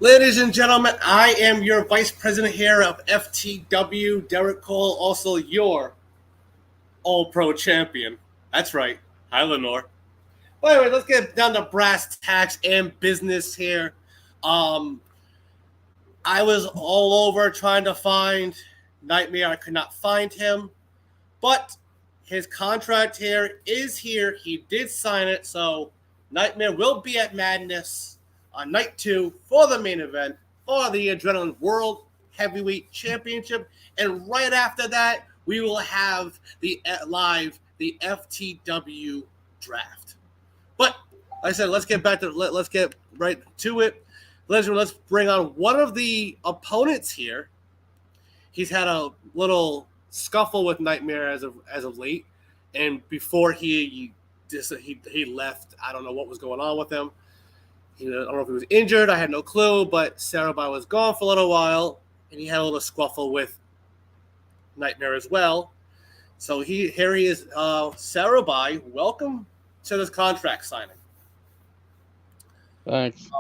Ladies and gentlemen, I am your vice president here of FTW, Derek Cole, also your All-Pro champion. That's right. Hi, Lenore. But anyway, let's get down to brass tacks and business here. I was all over trying to find Nightmare. I could not find him, but his contract here is here. He did sign it, so Nightmare will be at Madness on night 2 for the main event for the Adrenaline World Heavyweight Championship. And right after that, we will have the FTW draft. But like I said, let's get right to it. Let's bring on one of the opponents here. He's had a little scuffle with Nightmare as of late, and before he left, I don't know what was going on with him. I don't know if he was injured. I had no clue, but Sarabhai was gone for a little while, and he had a little scuffle with Nightmare as well. So here he is, Sarabhai. Welcome to this contract signing. Thanks.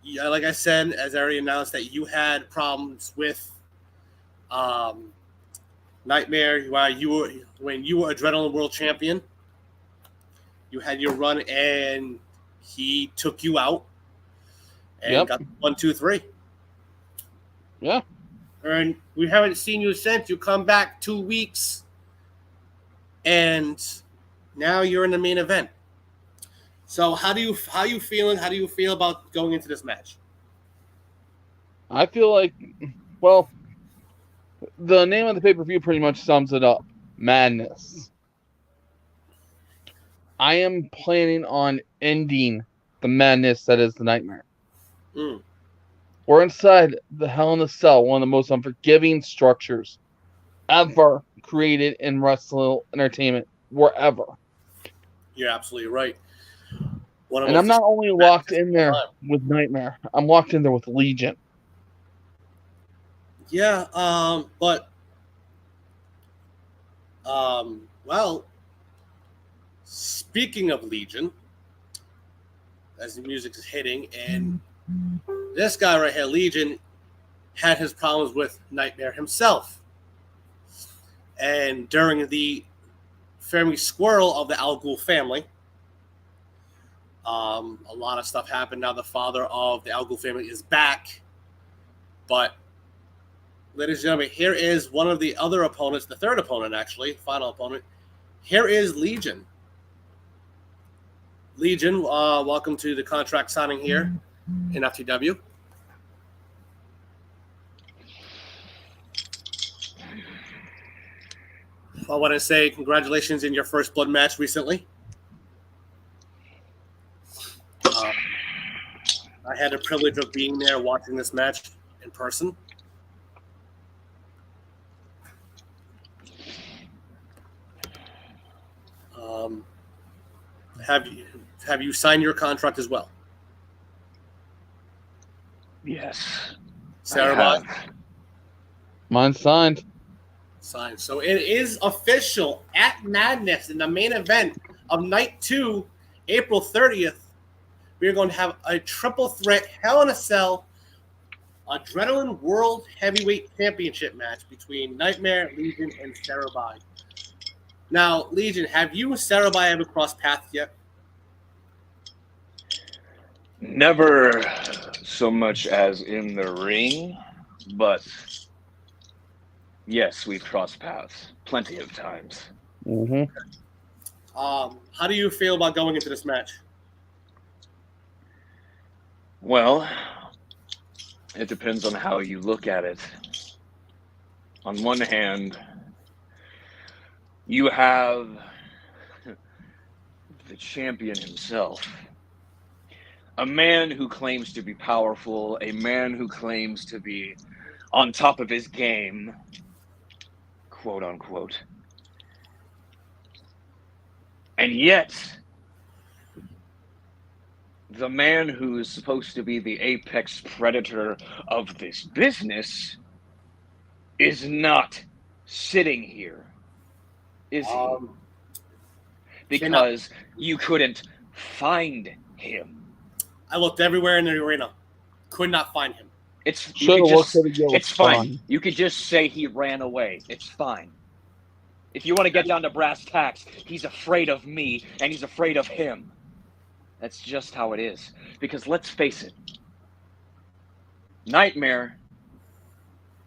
Yeah, like I said, as I already announced, that you had problems with Nightmare when you were Adrenaline World Champion. You had your run, and he took you out and got 1, 2, 3. Yeah. And we haven't seen you since. You come back 2 weeks, and now you're in the main event. So how you feeling? How do you feel about going into this match? I feel like, well, the name of the pay-per-view pretty much sums it up. Madness. I am planning on ending the madness that is the Nightmare. We're inside the Hell in a Cell, one of the most unforgiving structures ever created in wrestling entertainment, wherever. You're absolutely right. And I'm not only locked in there with Nightmare, I'm locked in there with Legion. Yeah, well, speaking of Legion, as the music is hitting, and this guy right here, Legion, had his problems with Nightmare himself. And during the family squirrel of the Al Ghul family, a lot of stuff happened. Now the father of the Al Ghul family is back. But, ladies and gentlemen, here is one of the other opponents, the third opponent, actually, final opponent. Here is Legion. Legion, welcome to the contract signing here in FTW. I want to say congratulations in your first blood match recently. I had the privilege of being there watching this match in person. Have you signed your contract as well? Yes. Sarabhai? Mine's signed. Signed. So it is official at Madness in the main event of night 2, April 30th. We're going to have a triple threat Hell in a Cell Adrenaline World Heavyweight Championship match between Nightmare, Legion, and Sarabhai. Now, Legion, have you and Sarabhai ever crossed paths yet? Never so much as in the ring, but yes, we've crossed paths plenty of times. Mm-hmm. How do you feel about going into this match? Well, it depends on how you look at it. On one hand, you have the champion himself. A man who claims to be powerful, a man who claims to be on top of his game, quote unquote. And yet, the man who is supposed to be the apex predator of this business is not sitting here, is he? Because you couldn't find him. I looked everywhere in the arena. Could not find him. It's It's fine. You could just say he ran away. It's fine. If you want to get down to brass tacks, he's afraid of me and he's afraid of him. That's just how it is. Because let's face it, Nightmare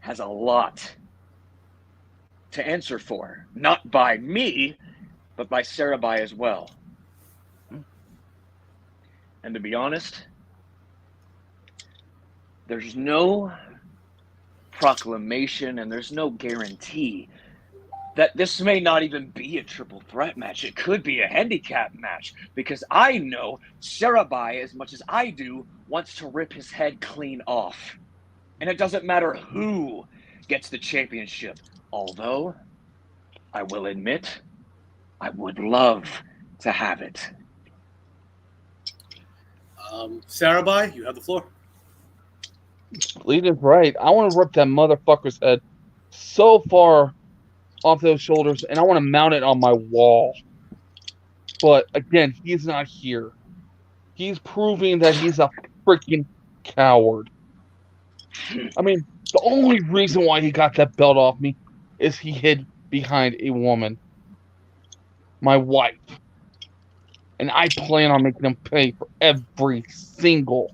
has a lot to answer for. Not by me, but by Sarabai as well. And to be honest, there's no proclamation and there's no guarantee that this may not even be a triple threat match. It could be a handicap match because I know Sarabai, as much as I do, wants to rip his head clean off. And it doesn't matter who gets the championship. Although, I will admit, I would love to have it. Sarabai, you have the floor. Legion's right. I want to rip that motherfucker's head so far off those shoulders, and I want to mount it on my wall. But again, he's not here. He's proving that he's a freaking coward. I mean, the only reason why he got that belt off me is he hid behind a woman. My wife. And I plan on making him pay for every single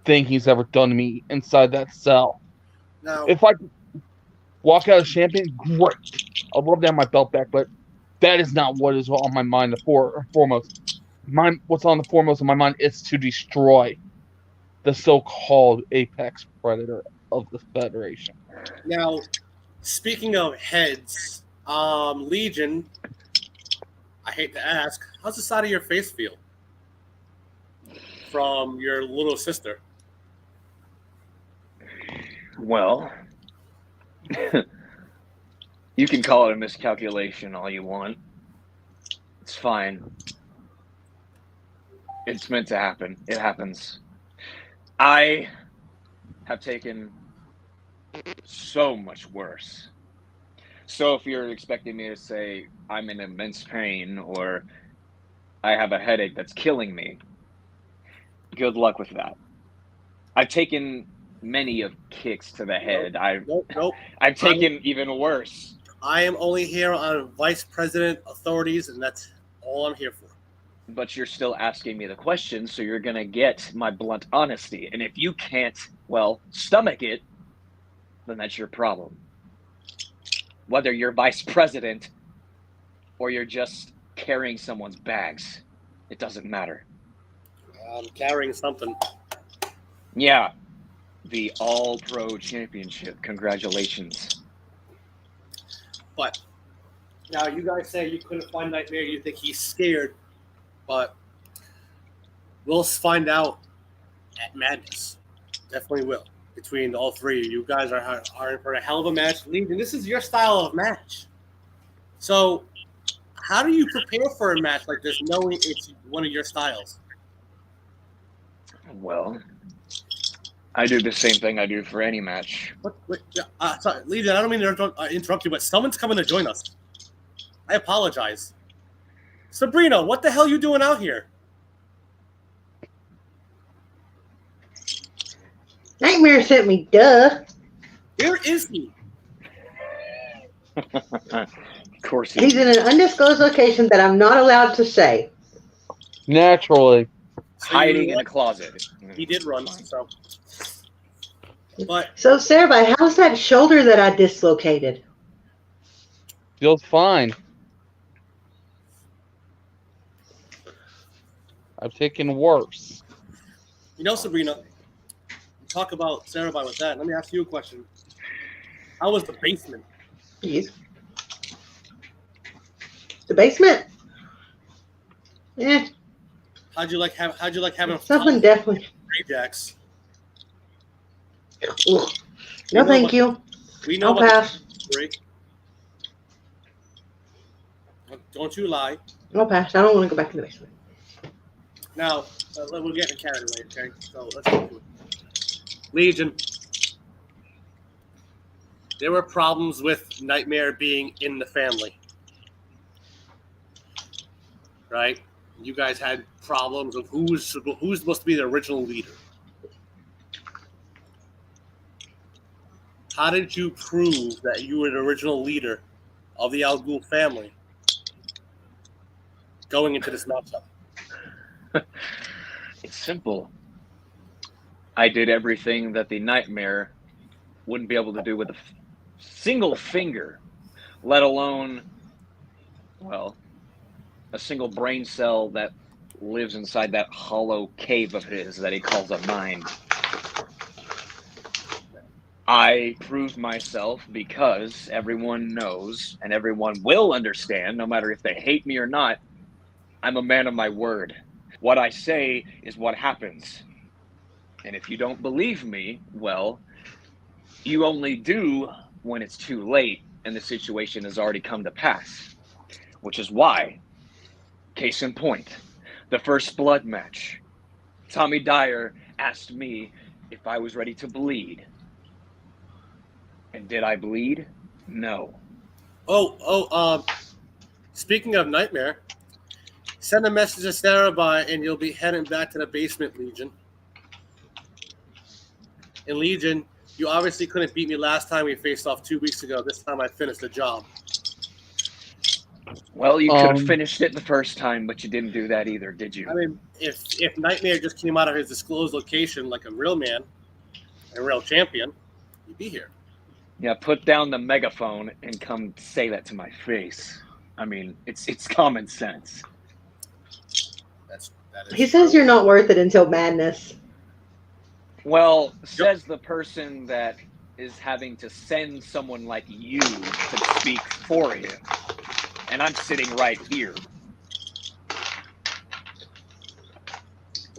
thing he's ever done to me inside that cell. Now, if I walk out as champion, great. I'd love to have my belt back, but that is not what is on my mind foremost. What's on the foremost of my mind is to destroy the so-called apex predator of the Federation. Now, speaking of heads, Legion, I hate to ask, how's the side of your face feel from your little sister? Well, you can call it a miscalculation all you want. It's fine. It's meant to happen. It happens. I have taken so much worse. So if you're expecting me to say I'm in immense pain or I have a headache that's killing me, good luck with that. I've taken many of kicks to the head. Nope. I've taken even worse. I am only here on vice president authorities, and that's all I'm here for. But you're still asking me the question, so you're going to get my blunt honesty. And if you can't, well, stomach it, then that's your problem. Whether you're vice president or you're just carrying someone's bags, it doesn't matter. I'm carrying something. Yeah, the All-Pro Championship. Congratulations. But now you guys say you couldn't find Nightmare. You think he's scared. But we'll find out at Madness. Definitely will. Between all three, you guys are in for a hell of a match. Legion, this is your style of match. So, how do you prepare for a match like this, knowing it's one of your styles? Well, I do the same thing I do for any match. Sorry, Legion, I don't mean to interrupt you, but someone's coming to join us. I apologize. Sabrina, what the hell are you doing out here? Nightmare sent me, duh. Where is he? Of course He's in an undisclosed location that I'm not allowed to say. Naturally. Hiding in a closet. He did run, so. But So, Sarabai, how's that shoulder that I dislocated? Feels fine. I've taken worse. you know, Sabrina, talk about Sarabai with that. Let me ask you a question. How was the basement? Jeez. The basement? Yeah. How'd you like having Something definitely. Ajax? Ugh. No, thank you. We know I'll pass. Break. Don't you lie. I'll pass. I don't want to go back to the basement. Now, we're getting carried away, okay? So let's get to it. Legion. There were problems with Nightmare being in the family. Right? You guys had problems of who's supposed to be the original leader. how did you prove that you were the original leader of the Al Ghul family going into this matchup? It's simple. I did everything that the Nightmare wouldn't be able to do with a single finger, let alone, well, a single brain cell that lives inside that hollow cave of his that he calls a mind. I proved myself because everyone knows and everyone will understand, no matter if they hate me or not, I'm a man of my word. What I say is what happens. And if you don't believe me, well, you only do when it's too late and the situation has already come to pass. Which is why, case in point, the first blood match, Tommy Dyer asked me if I was ready to bleed. And did I bleed? No. Speaking of Nightmare, send a message to Sarabai and you'll be heading back to the basement, Legion. In Legion, you obviously couldn't beat me last time we faced off 2 weeks ago. This time I finished the job. Well, you could have finished it the first time, but you didn't do that either, did you? I mean, if Nightmare just came out of his disclosed location like a real man, a real champion, he'd be here. Yeah, put down the megaphone and come say that to my face. I mean, it's common sense. That is He says you're not worth it until Madness. Well, says the person that is having to send someone like you to speak for him. And I'm sitting right here.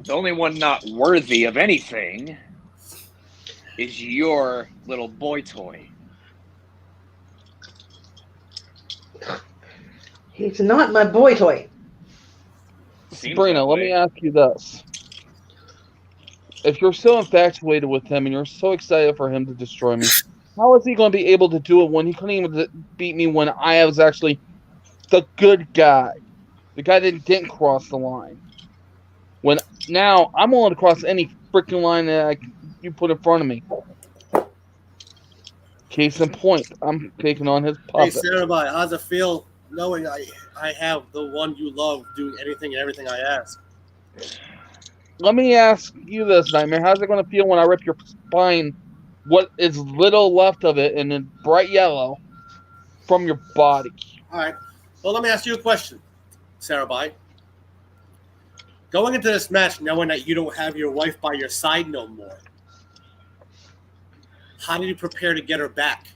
The only one not worthy of anything is your little boy toy. He's not my boy toy. Sabrina, let me ask you this. If you're so infatuated with him and you're so excited for him to destroy me, how is he going to be able to do it when he couldn't even beat me when I was actually the good guy? The guy that didn't cross the line. When now I'm willing to cross any freaking line that you put in front of me. Case in point, I'm taking on his puppet. Hey, Sarabai, how's it feel knowing I have the one you love doing anything and everything I ask? Let me ask you this, Nightmare. How's it going to feel when I rip your spine, what is little left of it, in bright yellow, from your body? All right. Well, let me ask you a question, Sarabai. Going into this match, knowing that you don't have your wife by your side no more, how do you prepare to get her back?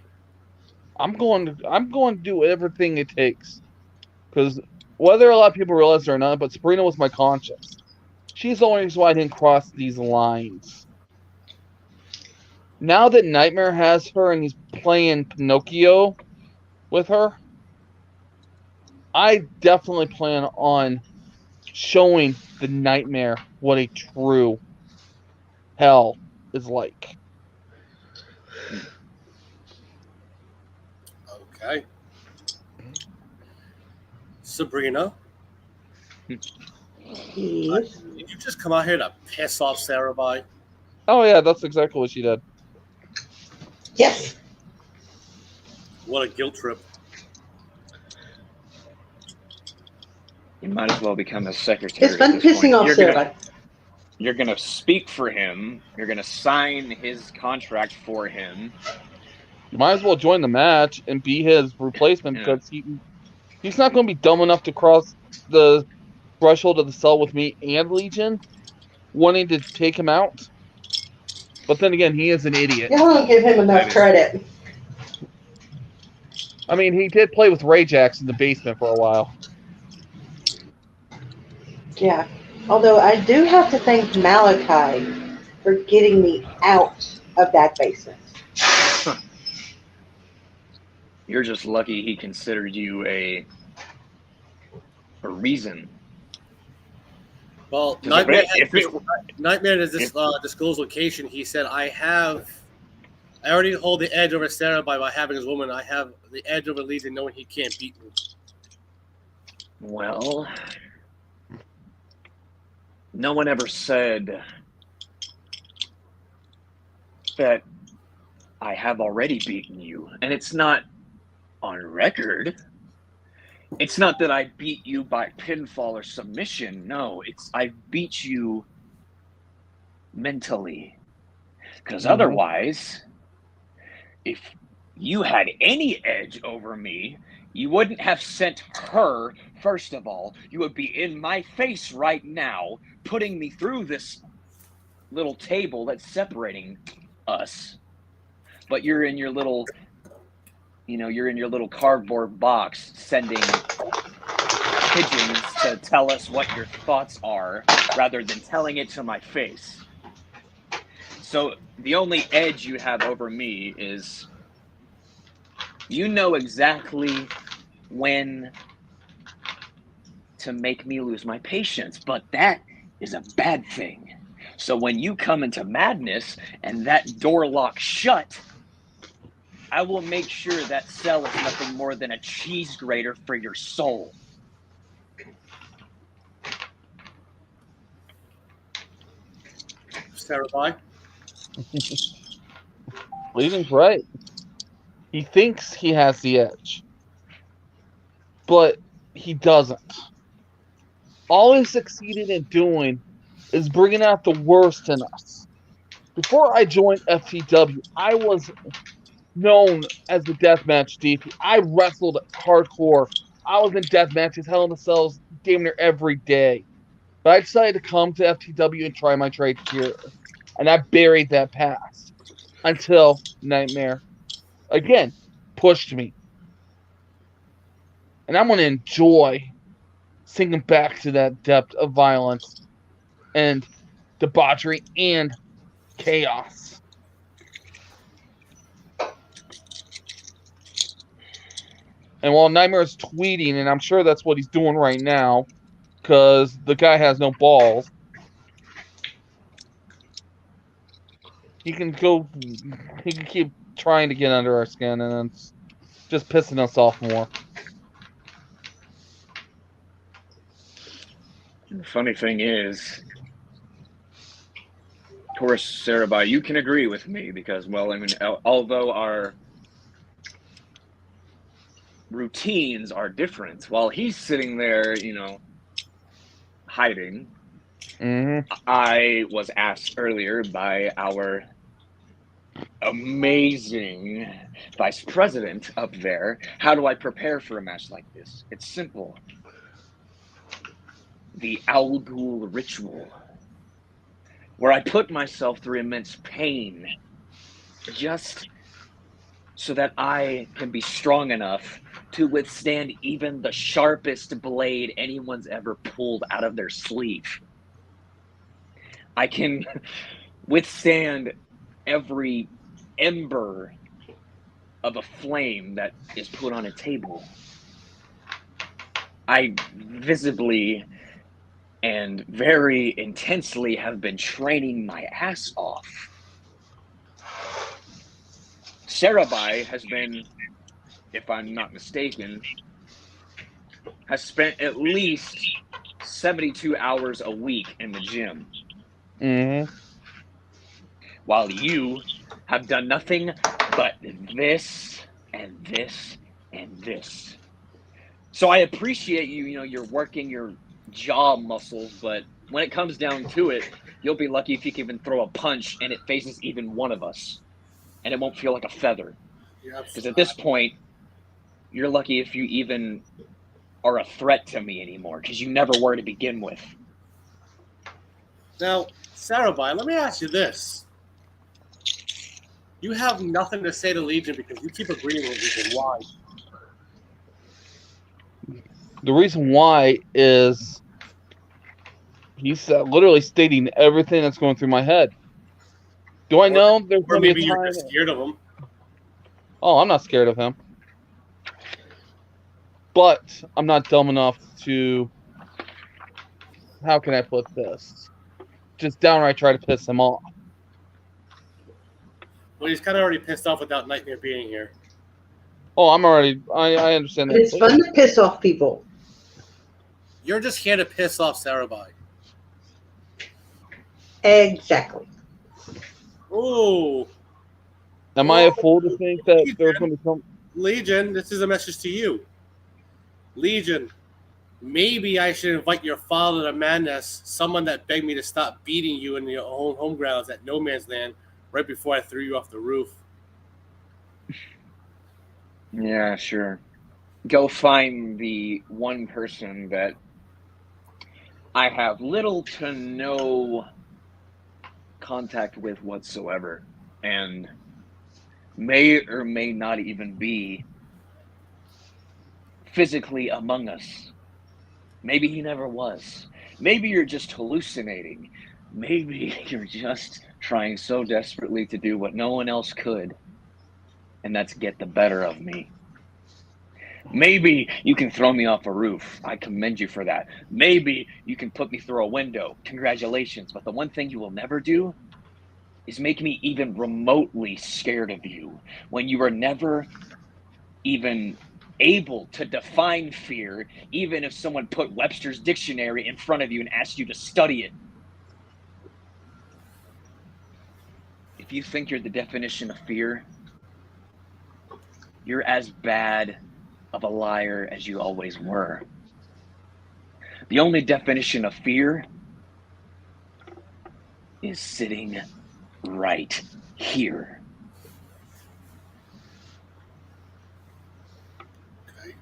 I'm going to do everything it takes, because whether a lot of people realize it or not, but Sabrina was my conscience. She's the only reason why I didn't cross these lines. Now that Nightmare has her and he's playing Pinocchio with her, I definitely plan on showing the Nightmare what a true hell is like. Okay. Sabrina, Yes. did you just come out here to piss off Sarabai? Oh yeah, that's exactly what she did. Yes. What a guilt trip. You might as well become his secretary. It's fun at this pissing point. off Sarah. You're going to speak for him. You're going to sign his contract for him. You might as well join the match and be his replacement, because he's not going to be dumb enough to cross the threshold of the cell with me and Legion, wanting to take him out. But then again, he is an idiot. Y'all don't give him enough credit. I mean, he did play with Rajax in the basement for a while. Yeah. Although I do have to thank Malachi for getting me out of that basement. You're just lucky he considered you a reason. Well, Nightmare has this disclosed location. He said, I already hold the edge over Sarabai by having his woman. I have the edge over Legion knowing he can't beat me. Well, no one ever said that I have already beaten you, and it's not on record. It's not that I beat you by pinfall or submission. No, it's I beat you mentally. Because otherwise, if you had any edge over me, you wouldn't have sent her, first of all. You would be in my face right now, putting me through this little table that's separating us. But you're in your little, you're in your little cardboard box sending pigeons to tell us what your thoughts are rather than telling it to my face. So the only edge you have over me is you know exactly when to make me lose my patience, but that is a bad thing. So when you come into madness and that door locks shut, I will make sure that cell is nothing more than a cheese grater for your soul. Sarah, Leaving's right. He thinks he has the edge, but he doesn't. All he succeeded in doing is bringing out the worst in us. Before I joined FTW, I was known as the deathmatch DP. I wrestled hardcore. I was in deathmatches, Hell in a Cells, damn near every day. But I decided to come to FTW and try my trade here. And I buried that past until Nightmare, again, pushed me. And I'm going to enjoy sinking back to that depth of violence and debauchery and chaos. And while Nightmare is tweeting, and I'm sure that's what he's doing right now, because the guy has no balls, he can keep trying to get under our skin, and it's just pissing us off more. The funny thing is, of course, Sarah, you can agree with me because, well, I mean, although our routines are different, while he's sitting there, hiding, I was asked earlier by our amazing vice president up there, how do I prepare for a match like this? It's simple. The Al Ghul ritual, where I put myself through immense pain just so that I can be strong enough to withstand even the sharpest blade anyone's ever pulled out of their sleeve. I can withstand every ember of a flame that is put on a table. I visibly and very intensely have been training my ass off. Sarahbai has been, if I'm not mistaken, has spent at least 72 hours a week in the gym. While you have done nothing but this and this and this. So I appreciate you're working your jaw muscles, but when it comes down to it, you'll be lucky if you can even throw a punch and it faces even one of us. And it won't feel like a feather. Because at this point, you're lucky if you even are a threat to me anymore, because you never were to begin with. Now, Sarahbai, let me ask you this. You have nothing to say to Legion because you keep agreeing with Legion. Why? The reason why is he's literally stating everything that's going through my head. Do I know there's going to be a time? You're just scared of him. Oh, I'm not scared of him. But I'm not dumb enough to, how can I put this? Just downright try to piss him off. Well, he's kind of already pissed off without Nightmare being here. Oh, I understand that. It's fun to piss off people. You're just here to piss off Sarahbai. Exactly. Ooh. Am I a fool to think that there's going to come? Legion, this is a message to you. Legion, maybe I should invite your father to madness, someone that begged me to stop beating you in your own home grounds at No Man's Land right before I threw you off the roof. Yeah, sure. Go find the one person that I have little to no contact with whatsoever, and may or may not even be physically among us. Maybe he never was. Maybe you're just hallucinating. Maybe you're just trying so desperately to do what no one else could, and that's get the better of me. Maybe you can throw me off a roof. I commend you for that. Maybe you can put me through a window. Congratulations. But the one thing you will never do is make me even remotely scared of you when you were never even able to define fear, even if someone put Webster's dictionary in front of you and asked you to study it. If you think you're the definition of fear, you're as bad of a liar as you always were. The only definition of fear is sitting right here. Okay.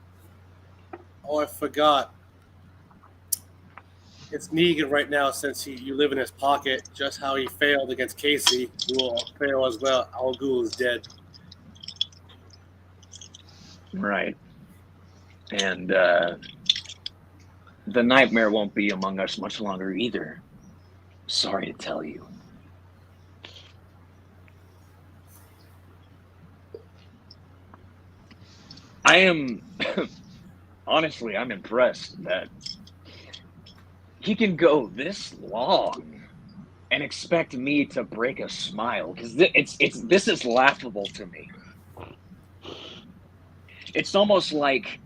Oh, I forgot. It's Negan right now, since you live in his pocket. Just how he failed against Casey, you will fail as well. Al Ghul is dead. Right. And the nightmare won't be among us much longer either. Sorry to tell you. I am, honestly, I'm impressed that he can go this long and expect me to break a smile, because this is laughable to me. It's almost like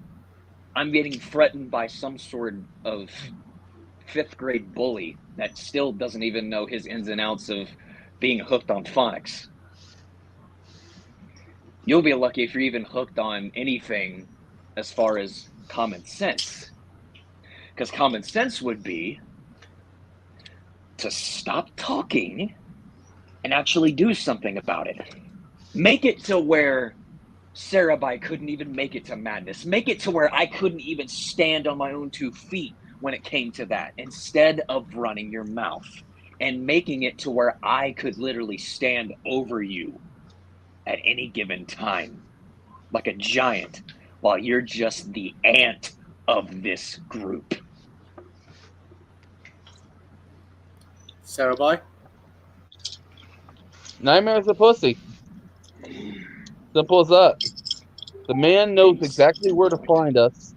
I'm getting threatened by some sort of fifth grade bully that still doesn't even know his ins and outs of being hooked on phonics. You'll be lucky if you're even hooked on anything as far as common sense. Because common sense would be to stop talking and actually do something about it. Make it to where Sarabai couldn't even make it to madness. Make it to where I couldn't even stand on my own 2 feet when it came to that, instead of running your mouth. And making it to where I could literally stand over you at any given time, like a giant, while you're just the ant of this group. Sarabai? Nightmare's a pussy. Simple as that. The man knows exactly where to find us,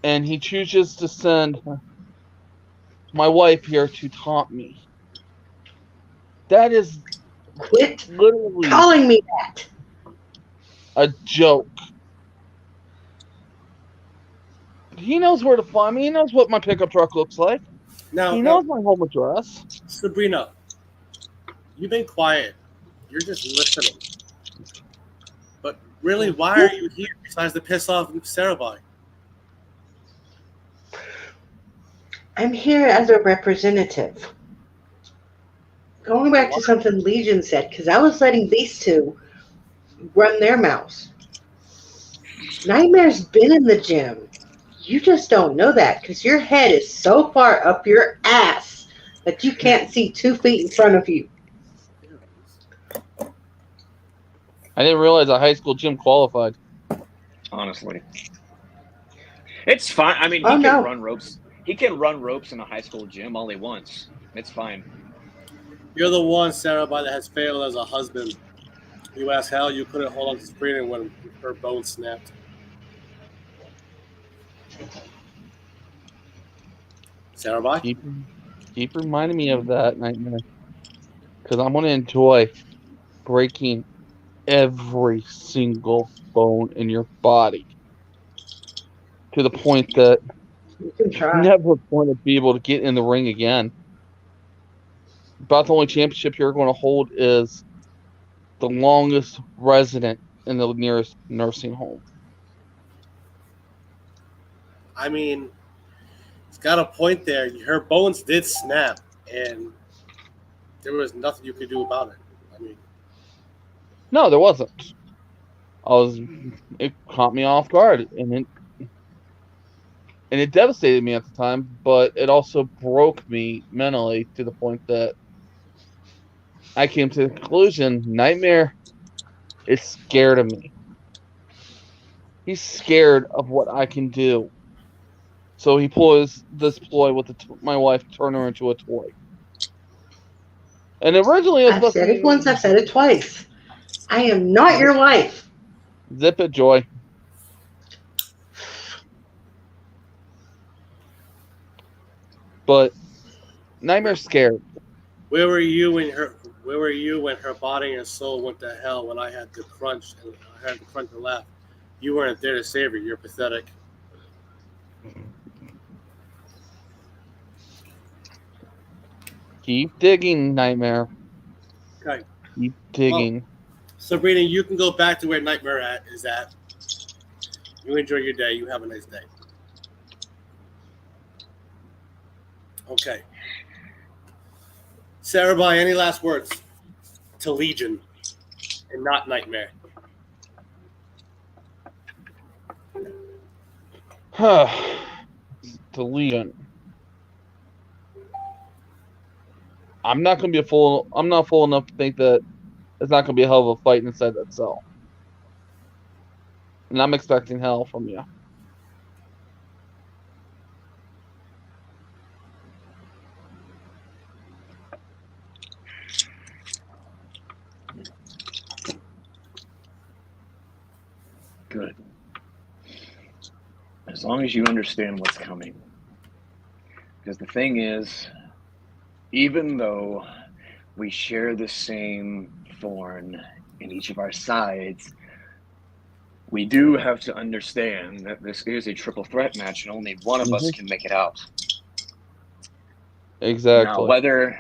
and he chooses to send my wife here to taunt me. That is Quit literally calling me that. a joke. He knows where to find me. He knows what my pickup truck looks like. He knows my home address. Sabrina, you've been quiet. You're just listening. But really, why are you here besides to piss off Sarabai? I'm here as a representative. Going back to something Legion said, because I was letting these two run their mouths. Nightmare's been in the gym. You just don't know that because your head is so far up your ass that you can't see 2 feet in front of you. I didn't realize a high school gym qualified. Honestly. It's fine. I mean, he can run ropes. He can run ropes in a high school gym all he wants. It's fine. You're the one, Sarabai, that has failed as a husband. You ask how you couldn't hold on to Sabrina when her bone snapped. Sarabai? Keep reminding me of that, Nightmare. Because I'm going to enjoy breaking every single bone in your body. To the point that you're never going to be able to get in the ring again. About the only championship you're going to hold is the longest resident in the nearest nursing home. I mean, it's got a point there. Her bones did snap, and there was nothing you could do about it. I mean, no, there wasn't. It caught me off guard, and it devastated me at the time, but it also broke me mentally to the point that I came to the conclusion Nightmare is scared of me. He's scared of what I can do. So he pulls this ploy with my wife, turn her into a toy. And originally, I've said it once, I've said it twice. I am not your wife. Zip it, Joy. But Nightmare's scared. Where were you when her body and soul went to hell? When I had the crunch and laugh, you weren't there to save her. You're pathetic. Keep digging, Nightmare. Okay. Keep digging. Well, Sabrina, you can go back to where Nightmare is at. You enjoy your day. You have a nice day. Okay. Sarah, by any last words to Legion and not Nightmare? To Legion. I'm not fool enough to think that it's not gonna be a hell of a fight inside that cell. And I'm expecting hell from you. Good. As long as you understand what's coming. Because the thing is, even though we share the same thorn in each of our sides, we do have to understand that this is a triple threat match and only one of us can make it out. Exactly. Now,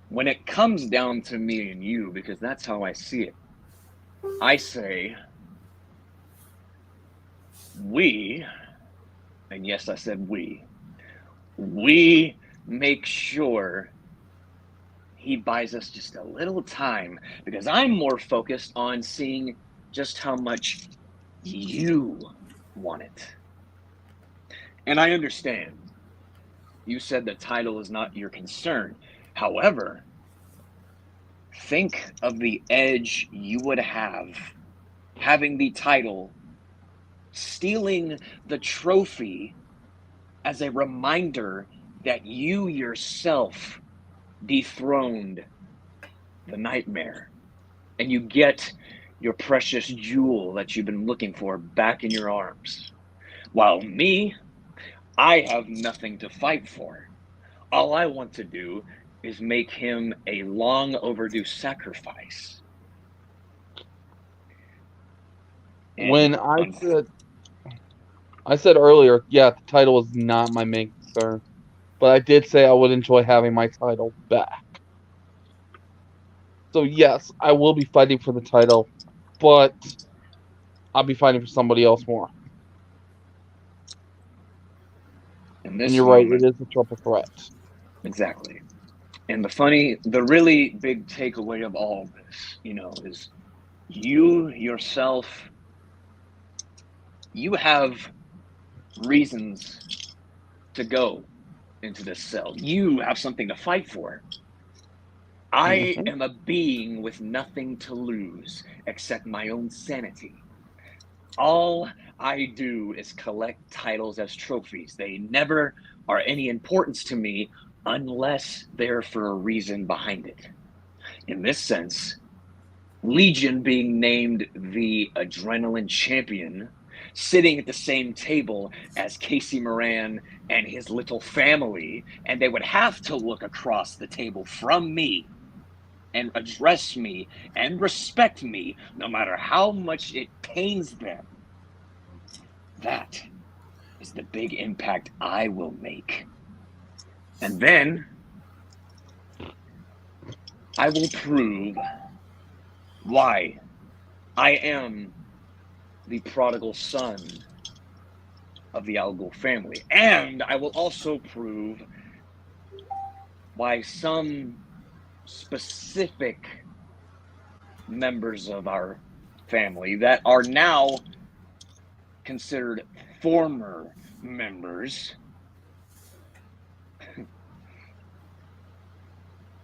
when it comes down to me and you, because that's how I see it, I say we, and yes, I said we make sure he buys us just a little time, because I'm more focused on seeing just how much you want it. And I understand. You said the title is not your concern. However, think of the edge you would have having the title, stealing the trophy as a reminder that you yourself dethroned the Nightmare, and you get your precious jewel that you've been looking for back in your arms. While me, I have nothing to fight for. All I want to do is make him a long overdue sacrifice. And when I said earlier, yeah, the title is not my main concern, but I did say I would enjoy having my title back. So yes, I will be fighting for the title, but I'll be fighting for somebody else more. And you're right, it is a triple threat. Exactly. And the really big takeaway of all of this, is you yourself, you have reasons to go into this cell. You have something to fight for. I am a being with nothing to lose except my own sanity. All I do is collect titles as trophies. They never are any importance to me unless they're for a reason behind it. In this sense, Legion being named the Adrenaline Champion, sitting at the same table as Casey Moran and his little family, and they would have to look across the table from me and address me and respect me no matter how much it pains them. That is the big impact I will make. And then I will prove why I am the prodigal son of the Al Ghul family. And I will also prove why some specific members of our family that are now considered former members,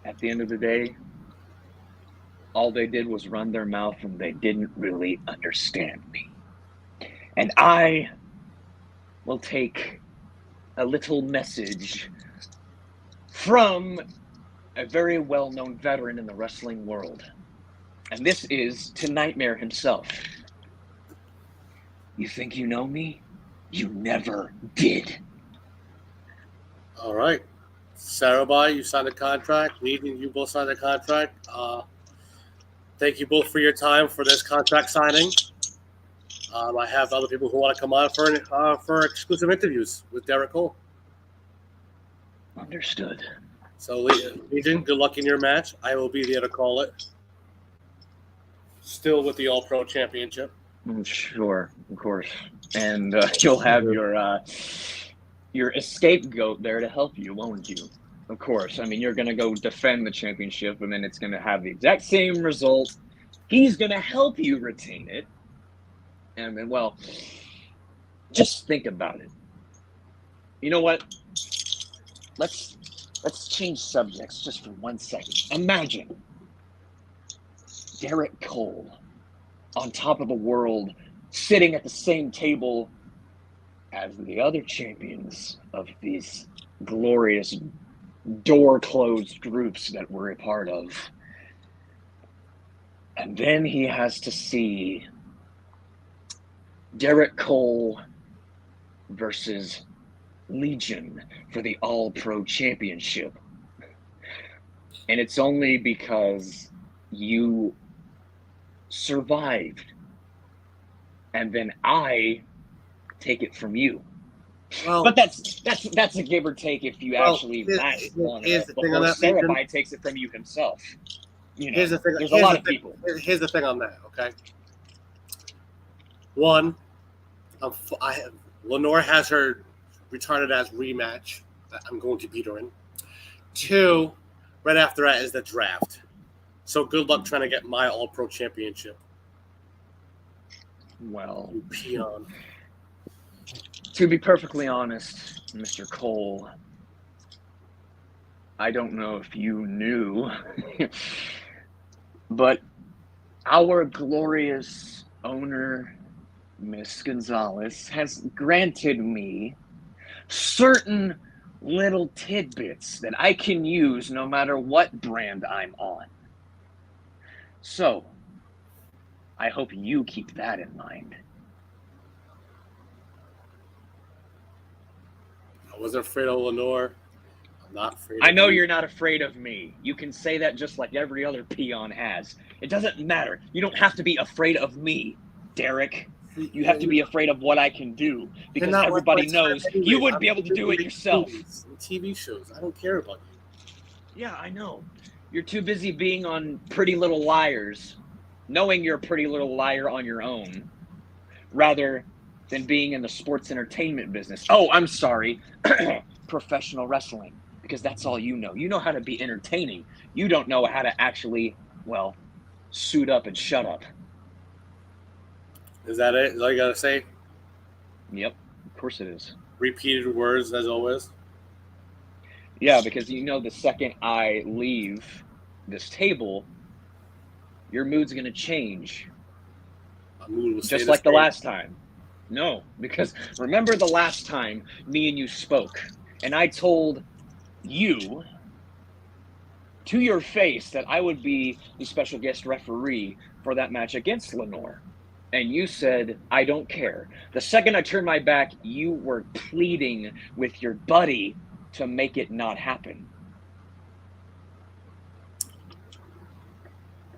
at the end of the day, all they did was run their mouth and they didn't really understand me. And I will take a little message from a very well-known veteran in the wrestling world. And this is to Nightmare himself. You think you know me? You never did. All right. Sarabai, you signed a contract. Legion, you both signed a contract. Thank you both for your time for this contract signing. I have other people who want to come on for exclusive interviews with Derek Cole. Understood. So, Legion, good luck in your match. I will be there to call it. Still with the All-Pro Championship. Sure, of course. And you'll have your scapegoat there to help you, won't you? Of course. I mean, you're going to go defend the championship, and then it's going to have the exact same result. He's going to help you retain it. And then, well, just think about it. You know what? Let's change subjects just for 1 second. Imagine Derek Cole on top of the world, sitting at the same table as the other champions of these glorious door-closed groups that we're a part of. And then he has to see Derek Cole versus Legion for the All-Pro Championship. And it's only because you survived. And then I take it from you. Well, but that's a give or take if you actually last long enough before Sarabai takes it from you himself. You know, here's the thing. There's a lot of people. Here's the thing on that, okay? One, Lenore has her retarded ass rematch that I'm going to beat her in. Two, right after that is the draft. So good luck trying to get my All-Pro Championship. Well, you peon. To be perfectly honest, Mr. Cole, I don't know if you knew, but our glorious owner, Miss Gonzalez, has granted me certain little tidbits that I can use no matter what brand I'm on. So, I hope you keep that in mind. I wasn't afraid of Lenore. I'm not afraid I of know you. you're not afraid of me. You can say that just like every other peon has. It doesn't matter. You don't have to be afraid of me, Derek. You have to be afraid of what I can do, because everybody knows you wouldn't be able to do it yourself. TV shows. I don't care about you. Yeah, I know. You're too busy being on Pretty Little Liars, knowing you're a pretty little liar on your own, rather than being in the sports entertainment business. Oh, I'm sorry. Professional wrestling, because that's all you know. You know how to be entertaining. You don't know how to actually, well, suit up and shut up. Is that it? Is all you got to say? Yep, of course it is. Repeated words, as always. Yeah, because you know the second I leave this table, your mood's going to change. My mood will just like the last time. No, because remember the last time me and you spoke, and I told you to your face that I would be the special guest referee for that match against Lenore. And you said, I don't care. The second I turned my back, you were pleading with your buddy to make it not happen.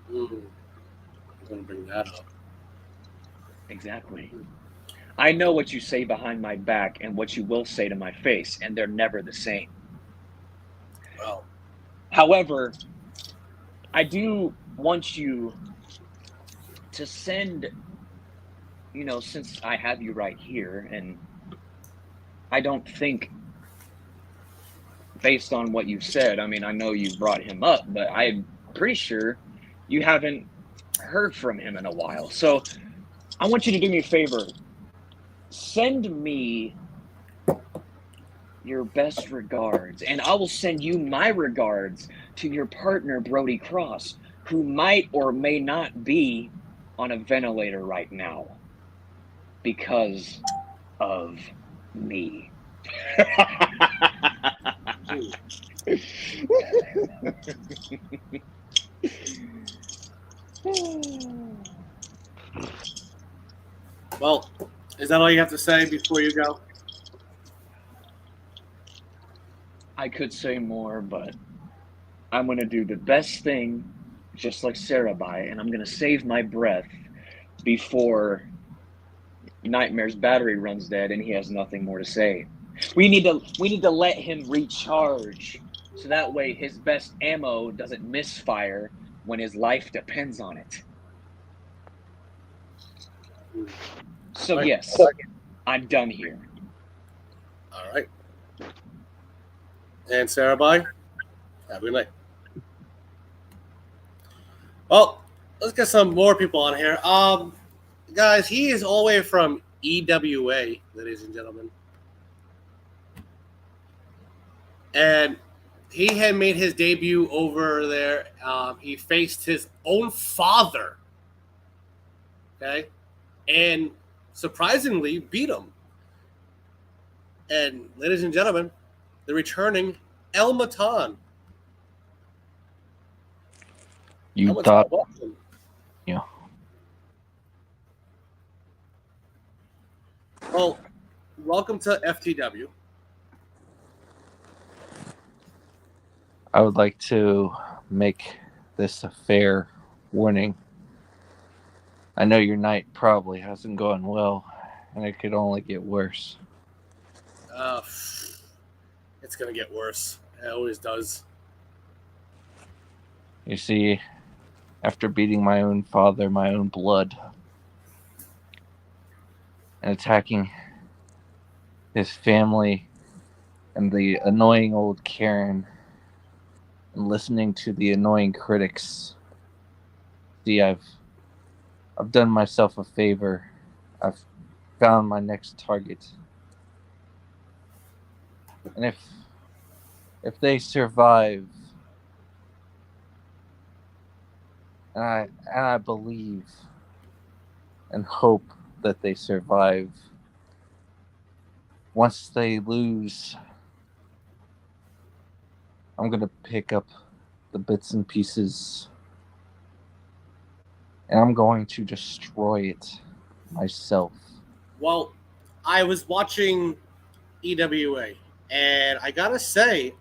I'm going to bring that up. Exactly. I know what you say behind my back and what you will say to my face, and they're never the same. Well, however, I do want you to send, since I have you right here, and I don't think, based on what you've said, I mean, I know you brought him up, but I'm pretty sure you haven't heard from him in a while. So I want you to do me a favor. Send me your best regards, and I will send you my regards to your partner, Brody Cross, who might or may not be on a ventilator right now because of me. Well, is that all you have to say before you go? I could say more, but I'm going to do the best thing, just like Sarabai, and I'm going to save my breath before Nightmare's battery runs dead and he has nothing more to say. We need to let him recharge, so that way his best ammo doesn't misfire when his life depends on it. So yes, I'm done here. All right. And Sarabai, have a good night. Well, let's get some more people on here. Guys, he is all the way from EWA, ladies and gentlemen. And he had made his debut over there. He faced his own father. Okay? And surprisingly beat him. And ladies and gentlemen, the returning El Matan. You El thought, Matan, welcome. yeah. Well, welcome to FTW. I would like to make this a fair warning. I know your night probably hasn't gone well, and it could only get worse. It's going to get worse. It always does. You see, after beating my own father, my own blood, and attacking his family and the annoying old Karen, and listening to the annoying critics, see, I've done myself a favor. I've found my next target. And if they survive, and I believe and hope that they survive, once they lose, I'm going to pick up the bits and pieces and I'm going to destroy it myself. Well, I was watching EWA, and I gotta say,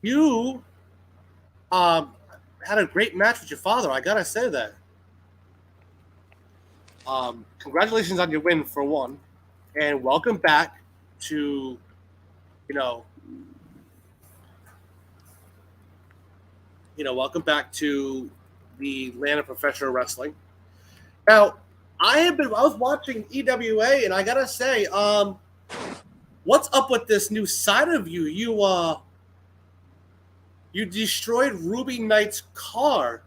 you had a great match with your father. I gotta say that. Congratulations on your win for one, and welcome back to, welcome back to the land of professional wrestling. Now, I was watching EWA, and I gotta say, what's up with this new side of you? You destroyed Ruby Knight's car.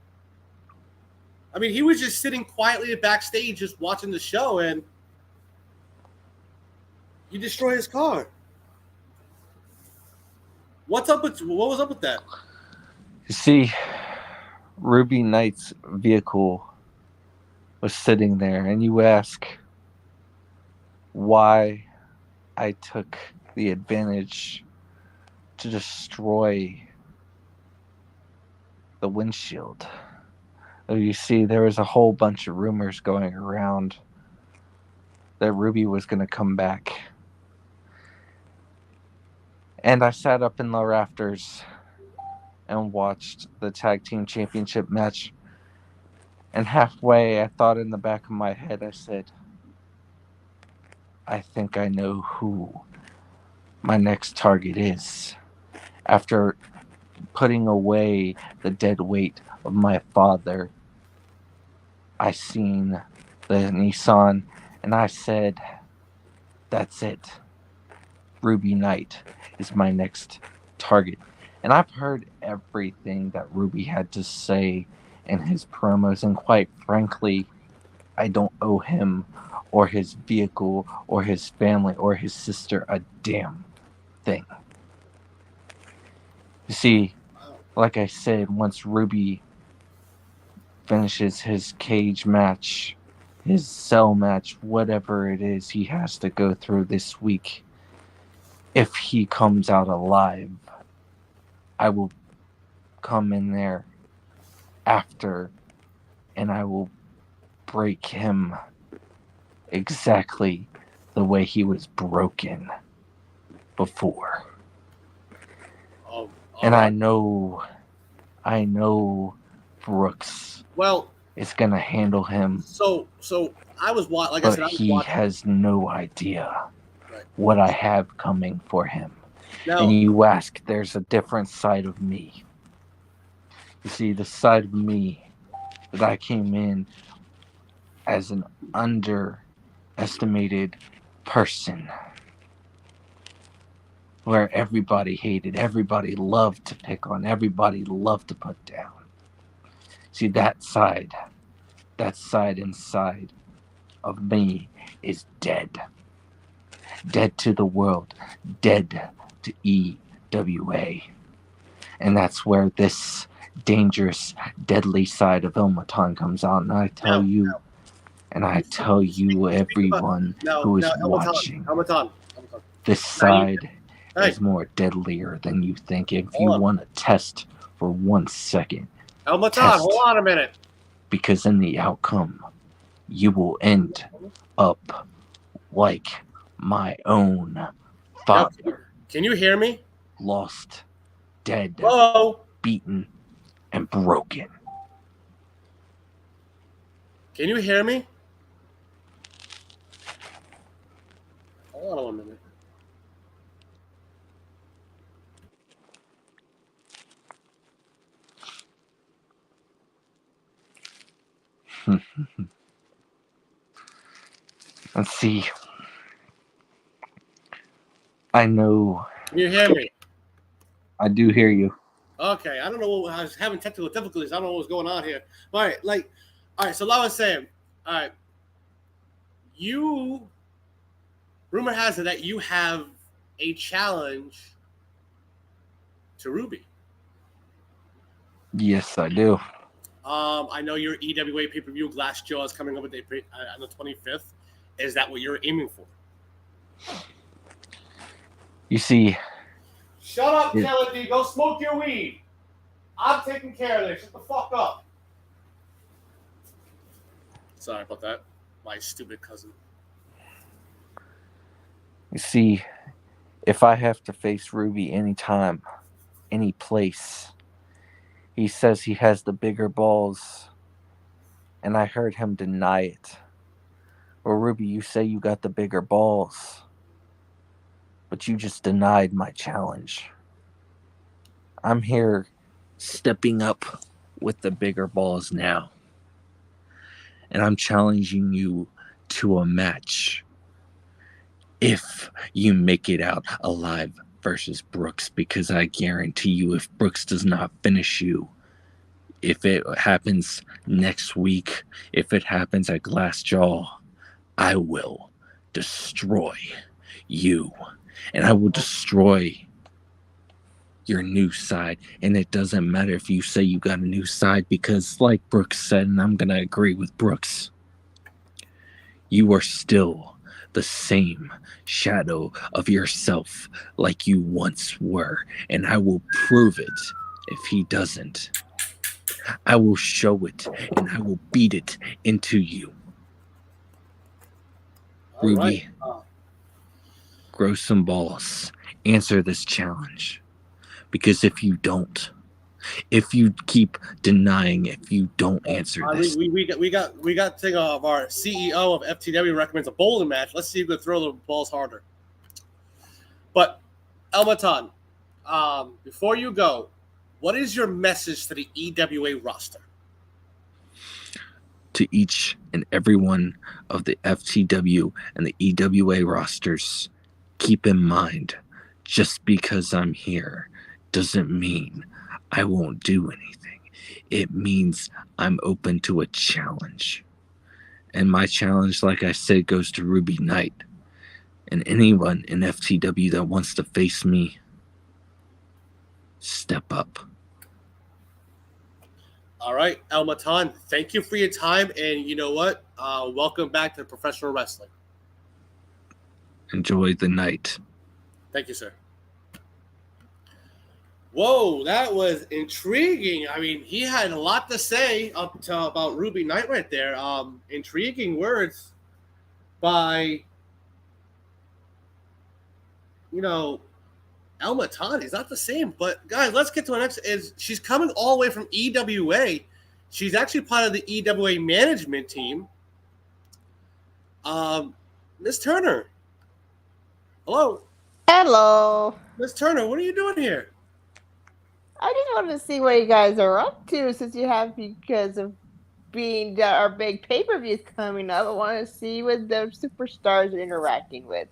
I mean, he was just sitting quietly backstage, just watching the show, and you destroyed his car. What was up with that? You see, Ruby Knight's vehicle was sitting there, and you ask why I took the advantage to destroy the windshield. You see, there was a whole bunch of rumors going around that Ruby was going to come back. And I sat up in the rafters and watched the tag team championship match. And halfway, I thought in the back of my head, I said, I think I know who my next target is. After putting away the dead weight of my father, I seen the Nissan and I said, that's it. Ruby Knight is my next target. And I've heard everything that Ruby had to say in his promos, and quite frankly, I don't owe him or his vehicle or his family or his sister a damn thing. You see, like I said, once Ruby finishes his cage match, his cell match, whatever it is he has to go through this week, if he comes out alive, I will come in there after and I will break him exactly the way he was broken before. And I know Brooks is gonna handle him. So I was like but I said, he has no idea what I have coming for him. Now, and you ask, there's a different side of me. You see, the side of me that I came in as an underestimated person, where everybody hated, everybody loved to pick on, everybody loved to put down. See, that side inside of me is dead. Dead to the world, dead to EWA. And that's where this dangerous, deadly side of Ilmaton comes out. And I tell you, everyone who is watching, this side is more deadlier than you think. If you want to test for 1 second, Ilmaton, hold on a minute. Because in the outcome, you will end up like my own father. Can you hear me? Lost, dead, beaten, and broken. Can you hear me? Hold on 1 minute. Let's see. I know. Can you hear me? I do hear you. Okay, I don't know. I was having technical difficulties. I don't know what's going on here. All right, all right. So like I was saying, all right. Rumor has it that you have a challenge to Ruby. Yes, I do. I know your EWA pay-per-view Glass Jaw is coming up on the 25th. Is that what you're aiming for? You see. Shut up, Kennedy. Go smoke your weed. I'm taking care of this. Shut the fuck up. Sorry about that. My stupid cousin. You see, if I have to face Ruby anytime, any place, he says he has the bigger balls, and I heard him deny it. Well, Ruby, you say you got the bigger balls, but you just denied my challenge. I'm here stepping up with the bigger balls now. And I'm challenging you to a match. If you make it out alive versus Brooks, because I guarantee you, if Brooks does not finish you, if it happens next week, if it happens at Glassjaw, I will destroy you. And I will destroy your new side. And it doesn't matter if you say you got a new side, because like Brooks said, and I'm going to agree with Brooks, you are still the same shadow of yourself like you once were. And I will prove it if he doesn't. I will show it and I will beat it into you. All Ruby, right. grow some balls. Answer this challenge. Because if you don't, if you keep denying, if you don't answer this, we got thing of our CEO of FTW recommends a bowling match. Let's see if we can throw the balls harder. But Ilmaton, before you go, what is your message to the EWA roster? To each and every one of the FTW and the EWA rosters, keep in mind, just because I'm here doesn't mean I won't do anything. It means I'm open to a challenge. And my challenge, like I said, goes to Ruby Knight. And anyone in FTW that wants to face me, step up. All right, El Matan, thank you for your time. And you know what? Welcome back to professional wrestling. Enjoy the night. Thank you, sir. Whoa, that was intriguing. I mean, he had a lot to say about Ruby Knight right there. Intriguing words by, El Matan. He's not the same. But, guys, let's get to the next. She's coming all the way from EWA. She's actually part of the EWA management team. Miss Turner. Hello. Hello. Miss Turner, what are you doing here? I just wanted to see what you guys are up to since you have, because of being our big pay-per-views coming up. I want to see what the superstars are interacting with.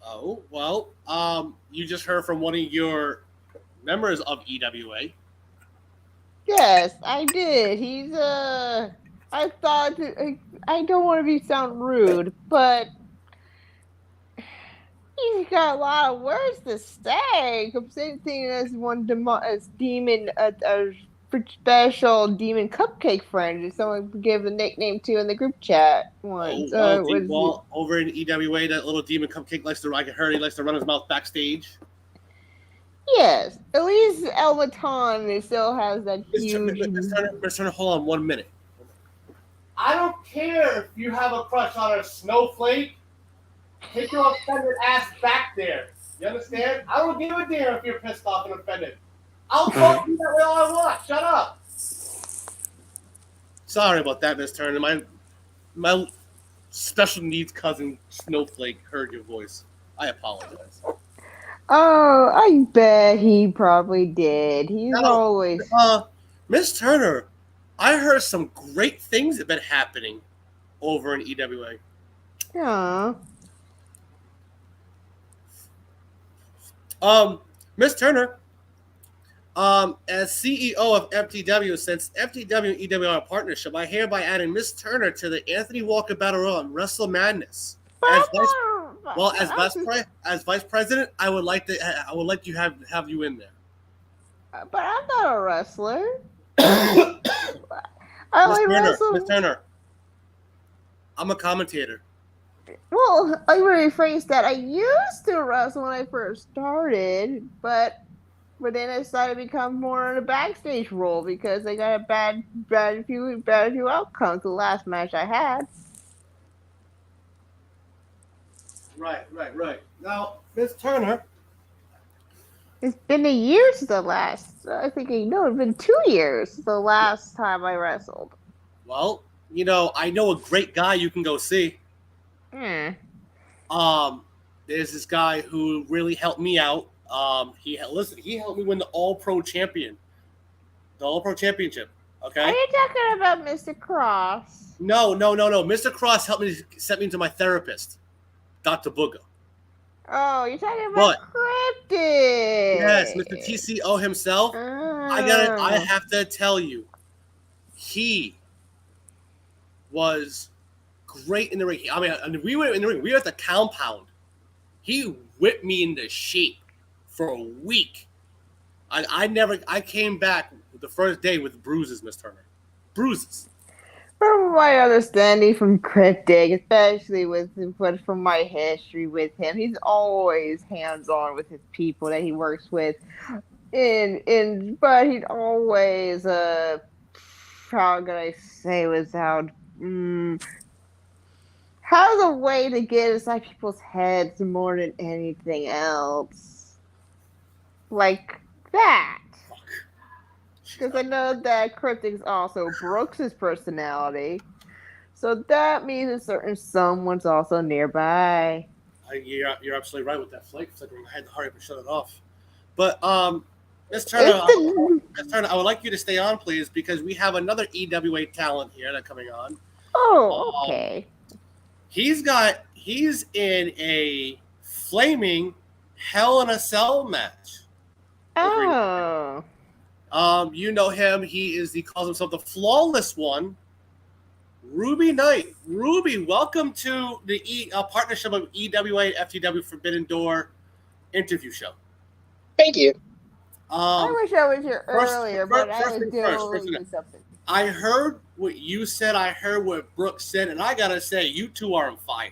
Oh, well, you just heard from one of your members of EWA. Yes, I did. He's, I thought, I don't want to sound rude, but he's got a lot of words to say. Same thing as Demon, a special Demon Cupcake friend. Someone gave a nickname to in the group chat once. Over in EWA, that little Demon Cupcake I heard he likes to run his mouth backstage. Yes, at least El Matan still has that huge. Miss Turner, hold on 1 minute. I don't care if you have a crush on a snowflake. Take your offended ass back there. You understand? I don't give a damn if you're pissed off and offended. I'll talk to you that way all I want. Shut up. Sorry about that, Miss Turner. My special needs cousin Snowflake heard your voice. I apologize. Oh, I bet he probably did. He's always. Miss Turner, I heard some great things have been happening over in EWA. Yeah. Miss Turner, as CEO of FTW, since FTW and EWA are a partnership, I hereby adding Miss Turner to the Anthony Walker Battle Royal and Wrestle Madness. As vice president, I would like to have you in there. But I'm not a wrestler. Miss Turner, I'm a commentator. Well, I rephrase that. I used to wrestle when I first started, but then I decided to become more in a backstage role because I got a bad few outcomes the last match I had. Right. Now, Miss Turner, it's been a year since the last. I think it's been 2 years since the last time I wrestled. Well, I know a great guy you can go see. There's this guy who really helped me out. He helped me win the All-Pro Championship. Okay. Are you talking about Mr. Cross? No. Mr. Cross sent me to my therapist, Dr. Booger. Oh, you're talking about Cryptic. Yes, Mr. TCO himself. Oh. I have to tell you, he was great in the ring. I mean, we were in the ring. We were at the compound. He whipped me into shape for a week. I came back the first day with bruises, Miss Turner. Bruises. From my understanding from Cryptic, especially from my history with him, he's always hands-on with his people that he works with. But he'd always how can I say without has a way to get inside people's heads more than anything else. Like that. Because I know that Cryptic also Brooks' personality. So that means someone's also nearby. You're absolutely right with that flake. It's like I had to hurry up and shut it off. But Miss Turner, I would like you to stay on, please, because we have another EWA talent here that's coming on. Oh, okay. He's in a flaming Hell in a Cell match. Oh. You know him. He calls himself the Flawless One. Ruby Knight. Ruby, welcome to the partnership of EWA and FTW Forbidden Door interview show. Thank you. I wish I was here earlier, but I was doing something. I heard what you said. I heard what Brooks said, and I gotta say, you two are on fire.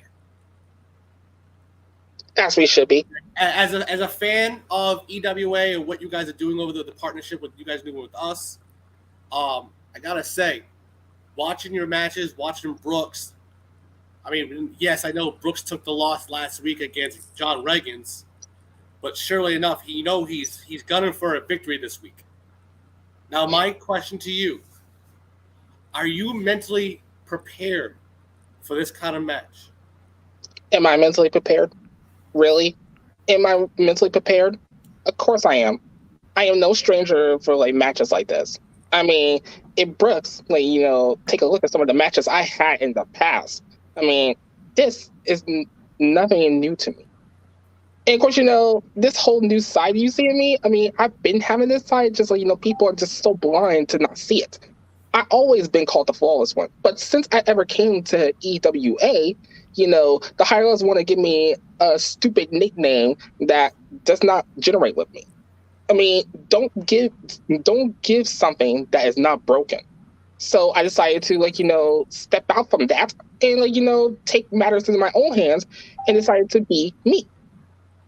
As we should be. As a fan of EWA and what you guys are doing over the partnership, what you guys are doing with us, I gotta say, watching your matches, watching Brooks. I mean, yes, I know Brooks took the loss last week against John Regans, but surely enough, he's gunning for a victory this week. Now, my question to you: are you mentally prepared for this kind of match? Am I mentally prepared? Really? Am I mentally prepared? Of course I am. I am no stranger for matches like this. I mean, if Brooks, take a look at some of the matches I had in the past. I mean, this is nothing new to me. And of course, this whole new side you see in me, I mean, I've been having this side, just people are just so blind to not see it. I've always been called the Flawless One. But since I ever came to EWA, the higher-ups want to give me a stupid nickname that does not generate with me. I mean, don't give something that is not broken. So I decided to step out from that and take matters into my own hands and decided to be me.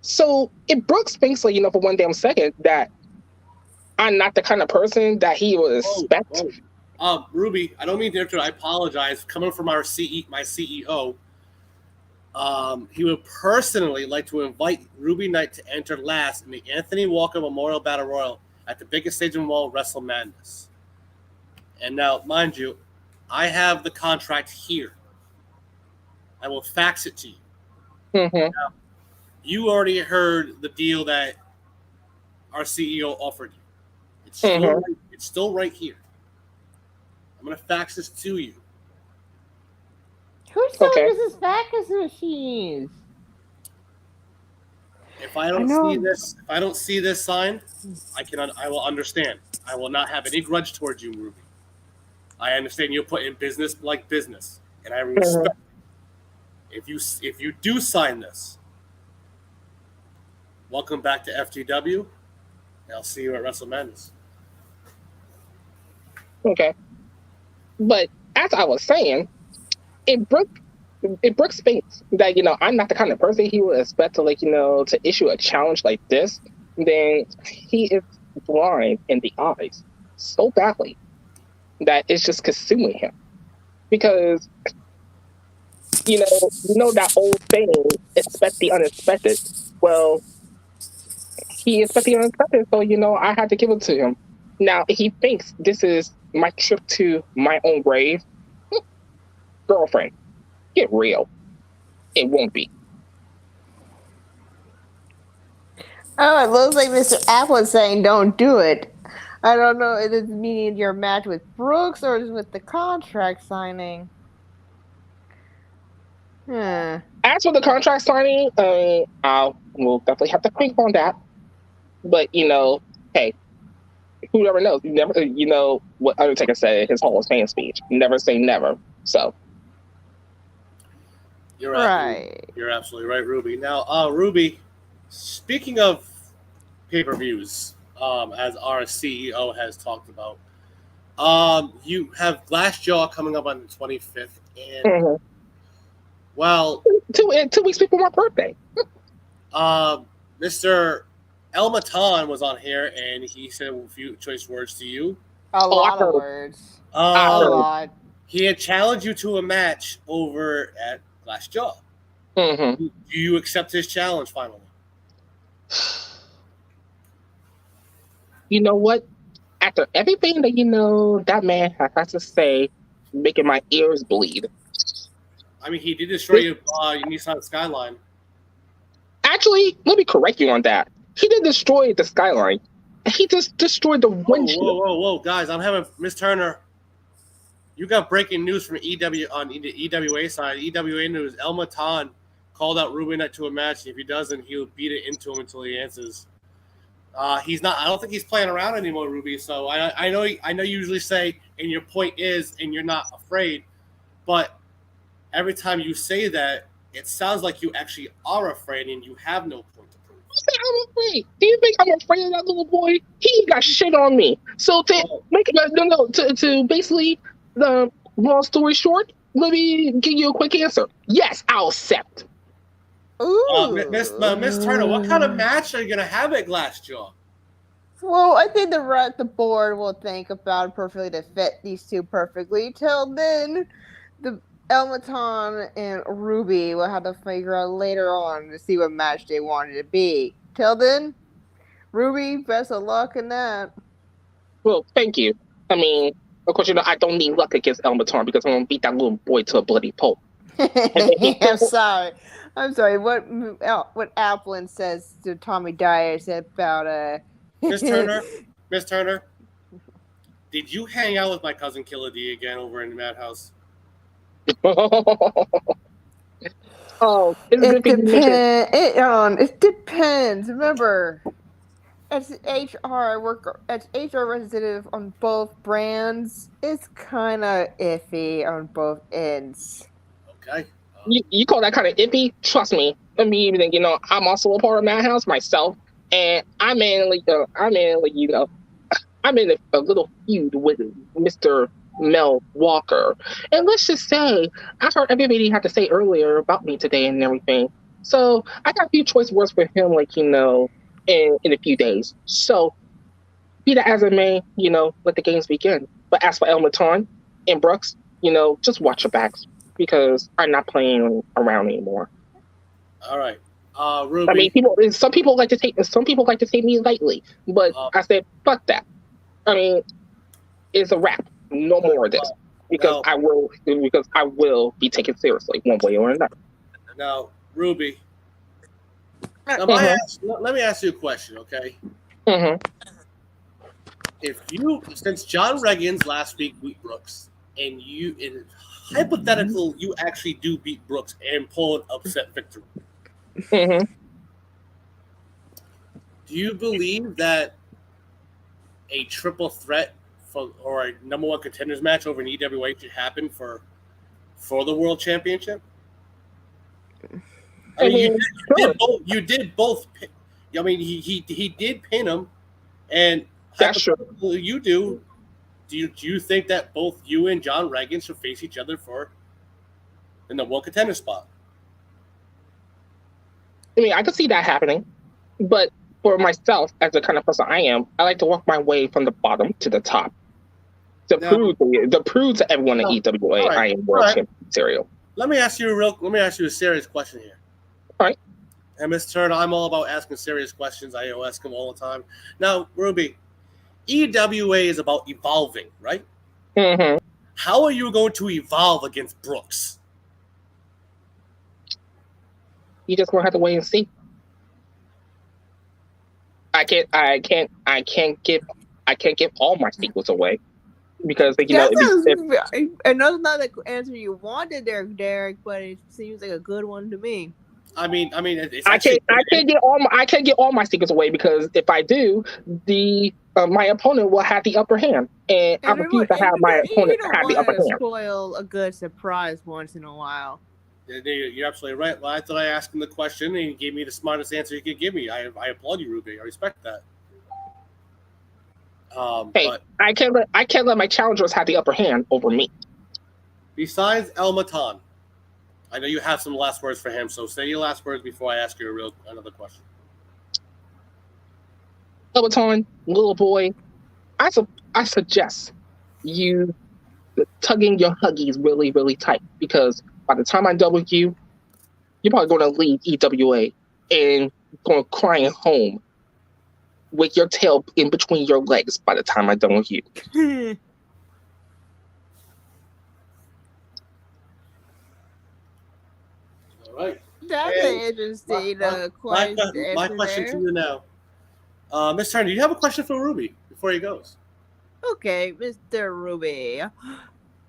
So if Brooks thinks for one damn second that I'm not the kind of person that he would expect. Ruby, I don't mean to interrupt. I apologize. Coming from my CEO, he would personally like to invite Ruby Knight to enter last in the Anthony Walker Memorial Battle Royal at the biggest stage in the world, Wrestle Madness. And now, mind you, I have the contract here. I will fax it to you. Mm-hmm. Now, you already heard the deal that our CEO offered you. It's still right here. I'm going to fax this to you. Who's selling this fax machines? If I don't see this signed, I will understand. I will not have any grudge towards you, Ruby. I understand you put in business like business, and I respect it. If you do sign this, welcome back to FTW, and I'll see you at Wrestle Madness. Okay. But as I was saying, if Brooks thinks that, I'm not the kind of person he would expect to, to issue a challenge like this, then he is blind in the eyes so badly that it's just consuming him. Because, that old saying, expect the unexpected. Well, he expected the unexpected, so, I had to give it to him. Now, if he thinks this is my trip to my own grave, girlfriend, get real. It won't be. Oh, it looks like Mr. Apple is saying don't do it. I don't know if it's meaning your match with Brooks or is with the contract signing. As for the contract signing, we'll definitely have to think on that. But, hey, who never knows? You never, what Undertaker said in his Hall of Fame speech. Never say never. So. You're right. You're absolutely right, Ruby. Now, Ruby, speaking of pay-per-views, as our CEO has talked about, you have Glassjaw coming up on the 25th, and well, 2 weeks before my birthday. Mr. El Matan was on here, and he said a few choice words to you. A lot of words. A lot. He had challenged you to a match over at Glassjaw. Mm-hmm. Do you accept his challenge finally? You know what? After everything that that man has to say, making my ears bleed. I mean, he did destroy your Nissan Skyline. Actually, let me correct you on that. He didn't destroy the skyline. He just destroyed the windshield. Whoa, guys! I'm having Miss Turner. You got breaking news from EW on the EWA side. EWA news: El Matan called out Ruby Knight to a match. And if he doesn't, he'll beat it into him until he answers. He's not. I don't think he's playing around anymore, Ruby. So I know you usually say, and your point is, and you're not afraid, but every time you say that, it sounds like you actually are afraid, and you have no point to prove. I'm afraid. Do you think I'm afraid of that little boy? He got shit on me. So to basically the long story short, let me give you a quick answer. Yes, I'll accept. Ooh. Miss Turner, what kind of match are you gonna have at Glassjaw? Well, I think the board will think about it perfectly to fit these two perfectly. Till then, the El Matan and Ruby will have to figure out later on to see what match they wanted to be. Till then, Ruby, best of luck in that. Well, thank you. I mean, of course, I don't need luck against El Matan because I'm gonna beat that little boy to a bloody pulp. I'm sorry. What Applin says to Tommy Dyer said about Miss Turner, did you hang out with my cousin Killer D again over in the Madhouse? Oh, it depends. Remember, as HR representative on both brands, it's kind of iffy on both ends. Okay. You call that kind of iffy? Trust me. I mean, I'm also a part of Madhouse myself, and I'm in a little feud with Mr. Mel Walker. And let's just say, I heard everybody had to say earlier about me today and everything. So I got a few choice words for him, in a few days. So be that as it may, let the games begin. But as for El Matan and Brooks, just watch your backs because I'm not playing around anymore. All right. Ruby. I mean, some people like to take me lightly, but I said, fuck that. I mean, it's a wrap. No more of this because I will be taken seriously one way or another. Now, Ruby, let me ask you a question, okay? Mm-hmm. Since John Reggins last week beat Brooks, and hypothetical, you actually do beat Brooks and pull an upset victory. Mm-hmm. Do you believe that a triple threat or a number one contenders match over an EWA should happen for the world championship? I mean, you did both. I mean, he did pin him, and that's true. You do. Do you think that both you and John Reagan should face each other in the world contender spot? I mean, I could see that happening, but for myself, as the kind of person I am, I like to work my way from the bottom to the top to prove to everyone at EWA I am world champion material. Let me ask you a serious question here. All right. And Ms. Turner, I'm all about asking serious questions. I ask them all the time. Now, Ruby, EWA is about evolving, right? Mm-hmm. How are you going to evolve against Brooks? You just gonna have to wait and see. I can't give all my secrets away because I know it's not the answer you wanted there, Derek, but it seems like a good one to me. I mean, it's I can't get all my secrets away because if I do, my opponent will have the upper hand, and I refuse to have my opponent have the upper hand. Spoil a good surprise once in a while. You're absolutely right. Well, I thought I asked him the question, and he gave me the smartest answer he could give me. I applaud you, Ruby. I respect that. But I can't let my challengers have the upper hand over me. Besides El Matan, I know you have some last words for him, so say your last words before I ask you another question. El Matan, little boy, I suggest you tugging your huggies really, really tight because by the time I'm done with you, you're probably going to leave EWA and going crying home with your tail in between your legs by the time I'm done with you. All right. That's an interesting question. My question to you now. Miss Turner, do you have a question for Ruby before he goes? Okay, Mr. Ruby.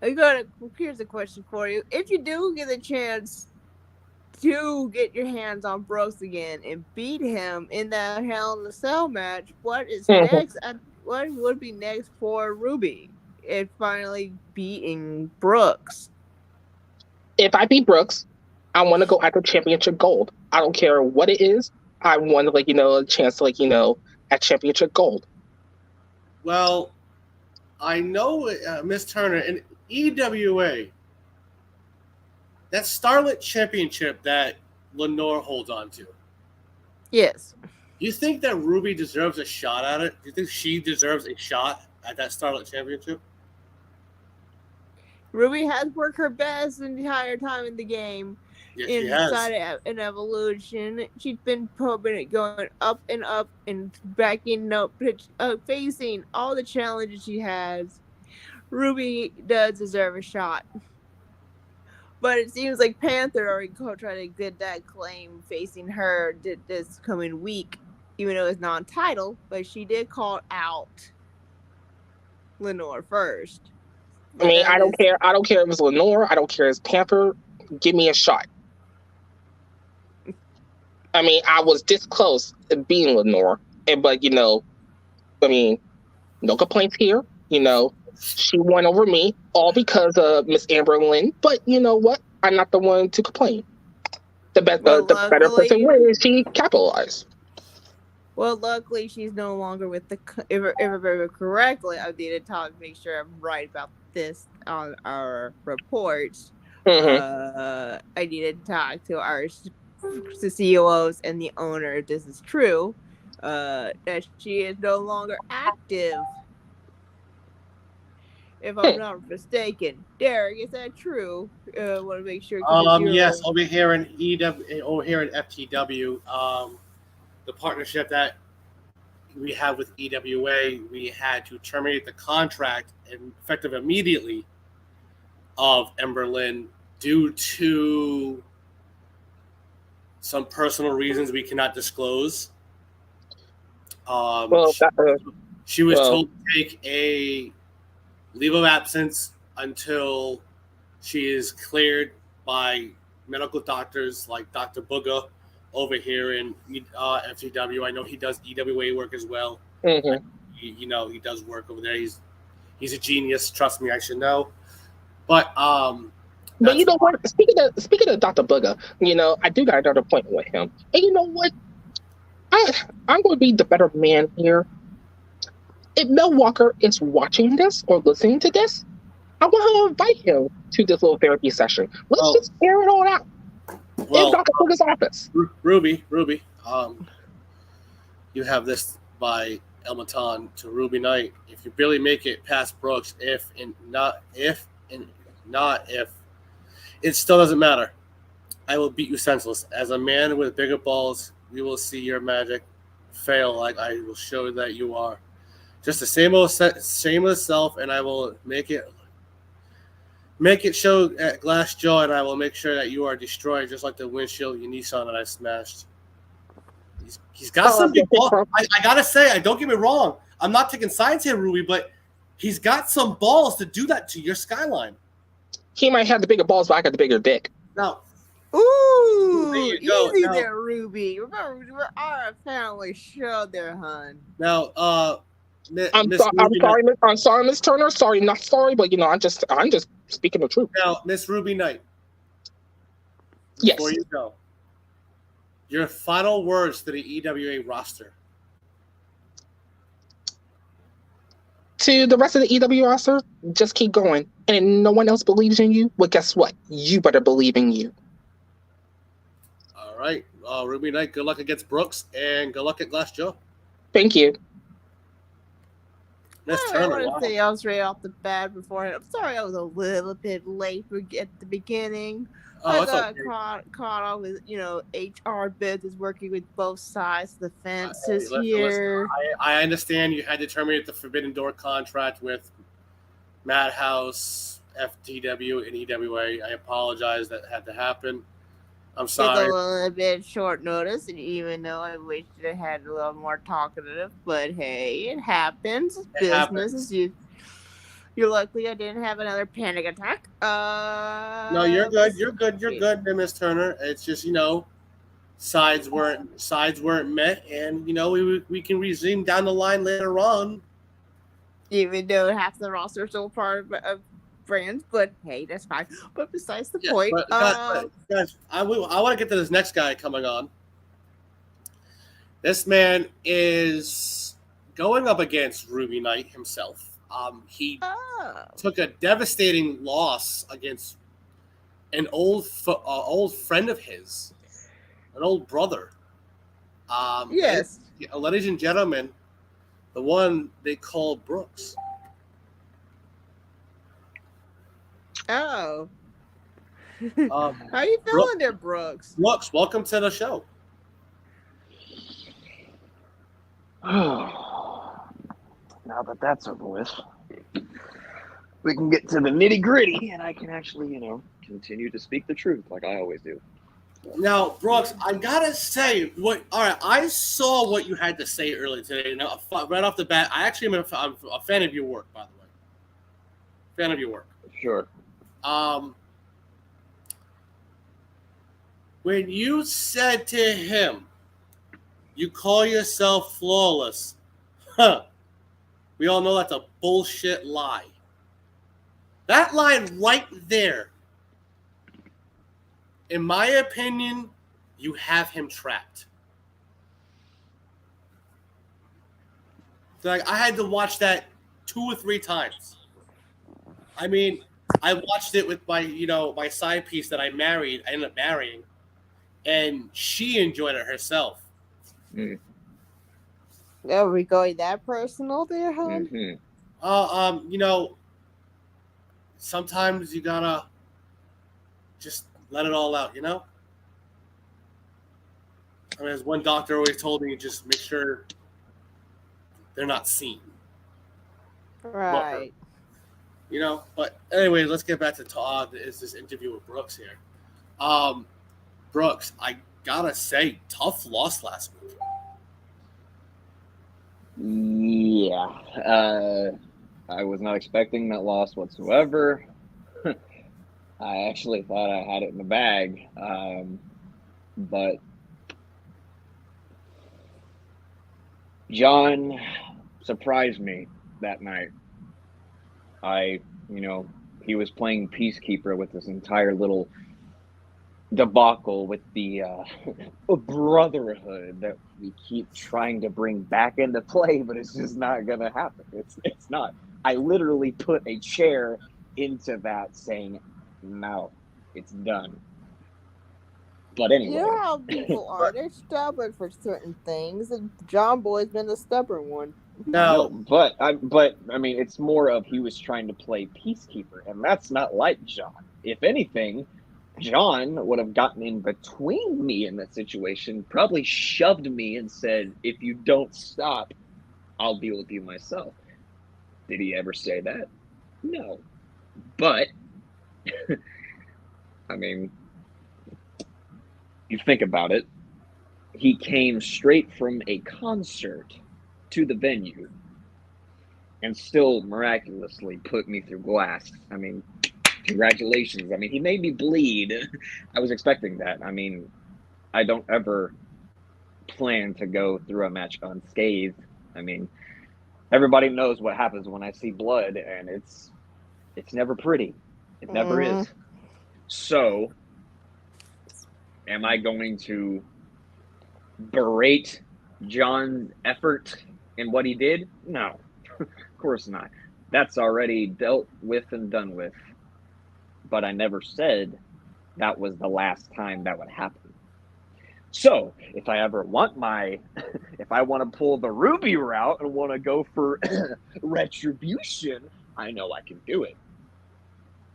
Here's a question for you. If you do get a chance to get your hands on Brooks again and beat him in that Hell in a Cell match, what is next? What would be next for Ruby in finally beating Brooks? If I beat Brooks, I want to go after championship gold. I don't care what it is. I want a chance to at championship gold. Well, I know Miss Turner in EWA. That Starlet Championship that Lenore holds on to. Yes. Do you think that Ruby deserves a shot at it? Do you think she deserves a shot at that Starlet Championship? Ruby has worked her best the entire time in the game. Yes, she has. Inside an Evolution, she's been going up and backing up, facing all the challenges she has. Ruby does deserve a shot. But it seems like Panther already trying to get that claim facing her this coming week, even though it's non-title. But she did call out Lenore first. I mean, I don't care. I don't care if it's Lenore. I don't care if it's Panther. Give me a shot. I mean, I was this close to being Lenore, but no complaints here. She won over me, all because of Miss Amber Lynn. But you know what? I'm not the one to complain. The better person wins. She capitalized. Well, luckily, she's no longer with the. If I remember correctly, I need to talk. Make sure I'm right about this on our reports. Mm-hmm. I need to talk to our CEOs and the owner if this is true. That she is no longer active. If I'm not mistaken, Derek, is that true? I want to make sure. Yes, over here in FTW, the partnership that we have with EWA, we had to terminate the contract and effective immediately of Amber Lynn due to some personal reasons we cannot disclose. She was told to take a leave of absence until she is cleared by medical doctors like Dr. Booga over here in FTW. I know he does EWA work as well. Mm-hmm. He does work over there. He's a genius. Trust me, I should know. But you know what? Speaking of Dr. Booga, I do got another point with him. And you know what? I'm going to be the better man here. If Mel Walker is watching this or listening to this, I want to invite him to this little therapy session. Let's just air it all out in Dr. Booga's office. Ruby, you have this by Elmaton to Ruby Knight. If you barely make it past Brooks, if, it still doesn't matter. I will beat you senseless. As a man with bigger balls, we will see your magic fail like I will show that you are. Just the same old shameless self, and I will make it show at Glass Jaw, and I will make sure that you are destroyed, just like the windshield in Nissan that I smashed. He's got some big balls. I gotta say, don't get me wrong. I'm not taking sides here, Ruby, but he's got some balls to do that to your Skyline. He might have the bigger balls, but I got the bigger dick. No. Ooh, easy go. There, Ruby. Remember, we're our family show there, hun. Now, I'm sorry, Miss Turner. Sorry, not sorry, but I'm just speaking the truth. Now, Miss Ruby Knight. Yes. Before you go, your final words to the EWA roster. To the rest of the EWA roster, just keep going. And if no one else believes in you, well, guess what? You better believe in you. All right, Ruby Knight. Good luck against Brooks, and good luck at Glass Joe. Thank you. I want to say I was right off the bat beforehand. I'm sorry I was a little bit late at the beginning. I got caught off with, HR business working with both sides of the fences here. I understand you had to terminate the Forbidden Door contract with Madhouse, FTW, and EWA. I apologize that had to happen. I'm It's a sorry. little bit short notice, and even though I wish I had a little more talkative, but hey, it happens. It's It business. happens. You're lucky I didn't have another panic attack. No, you're good. You're good. You're good, Miss Turner. It's just sides weren't met, and we can resume down the line later on. Even though half the roster is still part of friends, but hey, that's fine. But besides the Yeah, point, but guys, I want to get to this next guy coming on. This man is going up against Ruby Knight himself. He took a devastating loss against an old friend of his, an old brother. yes. Ladies and gentlemen, the one they call Brooks. Oh. How are you feeling there, Brooks? Brooks, welcome to the show. Now that that's over with, we can get to the nitty gritty, and I can actually, continue to speak the truth like I always do. Now, Brooks, I gotta say, I saw what you had to say earlier today. Now, right off the bat, I'm a fan of your work, by the way. Fan of your work. Sure. When you said to him, "You call yourself flawless," we all know that's a bullshit lie. That line right there, in my opinion, you have him trapped. Like, I had to watch that 2 or 3 times. I mean, I watched it with my side piece that I ended up marrying, and she enjoyed it herself. Are we going that personal there, hon? Mm-hmm. Sometimes you gotta just let it all out, I mean, as one doctor always told me, just make sure they're not seen. Right. But anyway, let's get back to this interview with Brooks here. Brooks, I gotta say, tough loss last week. Yeah. I was not expecting that loss whatsoever. I actually thought I had it in the bag. But John surprised me that night. He was playing Peacekeeper with this entire little debacle with the brotherhood that we keep trying to bring back into play, but it's just not gonna happen. It's not. I literally put a chair into that saying, no, it's done. But anyway. You know how people are. They're stubborn for certain things, and John Boy's been the stubborn one. No, but I mean, it's more of he was trying to play Peacekeeper, and that's not like John. If anything, John would have gotten in between me in that situation, probably shoved me and said, if you don't stop, I'll deal with you myself. Did he ever say that? No. But, I mean, you think about it, he came straight from a concert to the venue and still miraculously put me through glass. I mean, congratulations. I mean, he made me bleed. I was expecting that. I mean, I don't ever plan to go through a match unscathed. I mean, everybody knows what happens when I see blood, and it's never pretty. It never is. So, am I going to berate John's effort in what he did? No, of course not. That's already dealt with and done with. But I never said that was the last time that would happen. So, if I ever want if I want to pull the Ruby route and want to go for retribution, I know I can do it.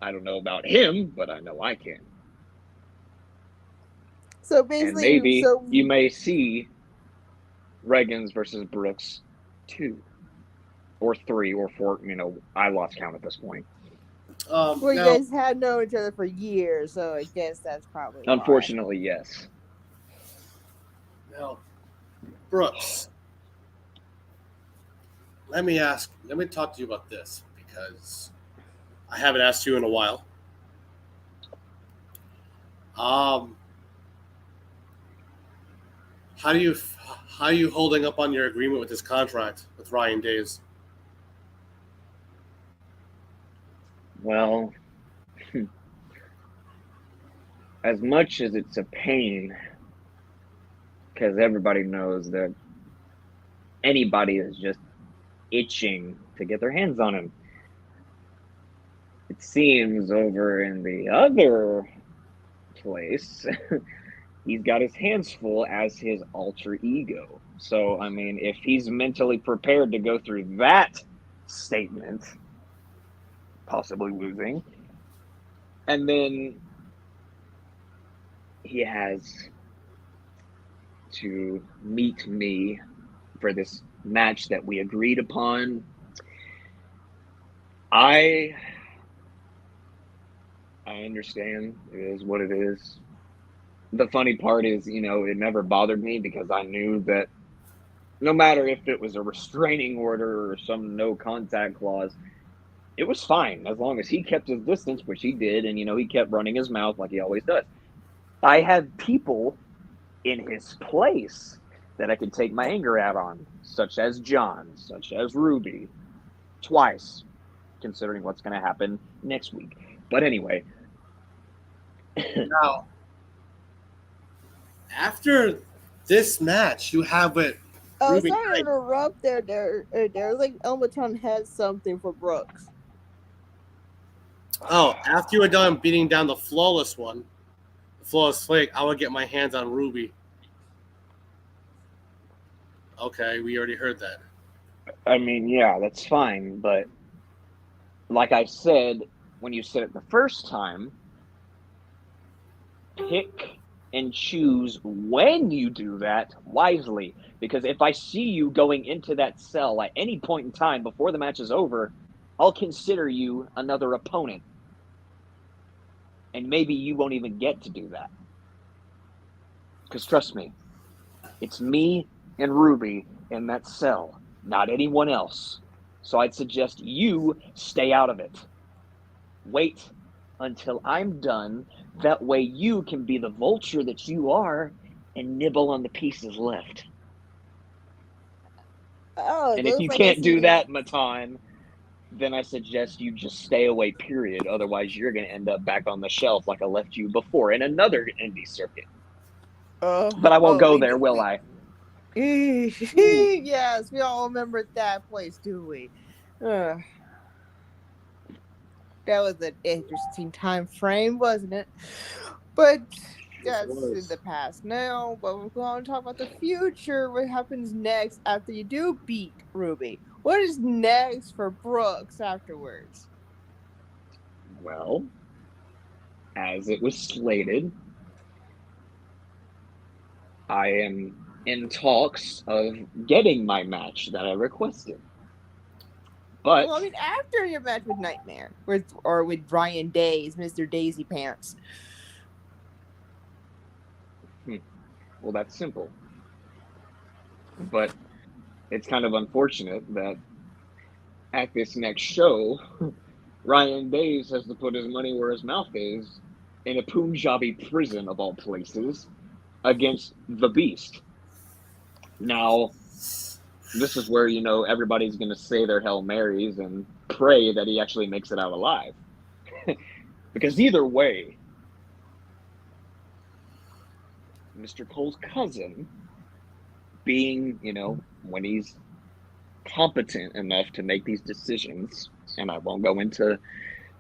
I don't know about him, but I know I can. So basically, and maybe you may see Reagans versus Brooks 2 or 3 or 4. I lost count at this point. Well, you now, guys had known each other for years, so I guess that's probably why. Unfortunately, yes. now, Brooks, let me talk to you about this because I haven't asked you in a while. How are you holding up on your agreement with this contract with Ryan Days? Well, as much as it's a pain, because everybody knows that anybody is just itching to get their hands on him. It seems over in the other place, he's got his hands full as his alter ego. So, I mean, if he's mentally prepared to go through that statement, possibly losing, and then he has to meet me for this match that we agreed upon. I understand. It is what it is. The funny part is, it never bothered me because I knew that no matter if it was a restraining order or some no contact clause, it was fine as long as he kept his distance, which he did, and he kept running his mouth like he always does. I had people in his place that I could take my anger out on, such as John, such as Ruby, twice, considering what's going to happen next week. But anyway. Now, after this match, you have it. Oh, Ruby sorry to Knight. interrupt there. Like Elmaton has something for Brooks. Oh, after you were done beating down the flawless flake, I would get my hands on Ruby. Okay, we already heard that. I mean, yeah, that's fine, but like I said, when you said it the first time, pick and choose when you do that wisely. Because if I see you going into that cell at any point in time before the match is over, I'll consider you another opponent. And maybe you won't even get to do that. Because trust me, it's me and Ruby in that cell, not anyone else. So I'd suggest you stay out of it. Wait until I'm done. That way you can be the vulture that you are and nibble on the pieces left. Oh, And if you can't do that, Matan, then I suggest you just stay away, period. Otherwise, you're going to end up back on the shelf like I left you before in another indie circuit. But I won't go there, will I? Yes, we all remember that place, do we? That was an interesting time frame, wasn't it? But that's in the past now. But we're going to talk about the future. What happens next after you do beat Ruby? What is next for Brooks afterwards? Well, as it was slated, I am in talks of getting my match that I requested. But well, I mean, after your match with Nightmare, with Ryan Days, Mr. Daisy Pants. Well, that's simple. But it's kind of unfortunate that at this next show, Ryan Days has to put his money where his mouth is in a Punjabi prison, of all places, against the Beast. Now, this is where, everybody's going to say their Hail Marys and pray that he actually makes it out alive. Because either way, Mr. Cole's cousin, being, when he's competent enough to make these decisions, and I won't go into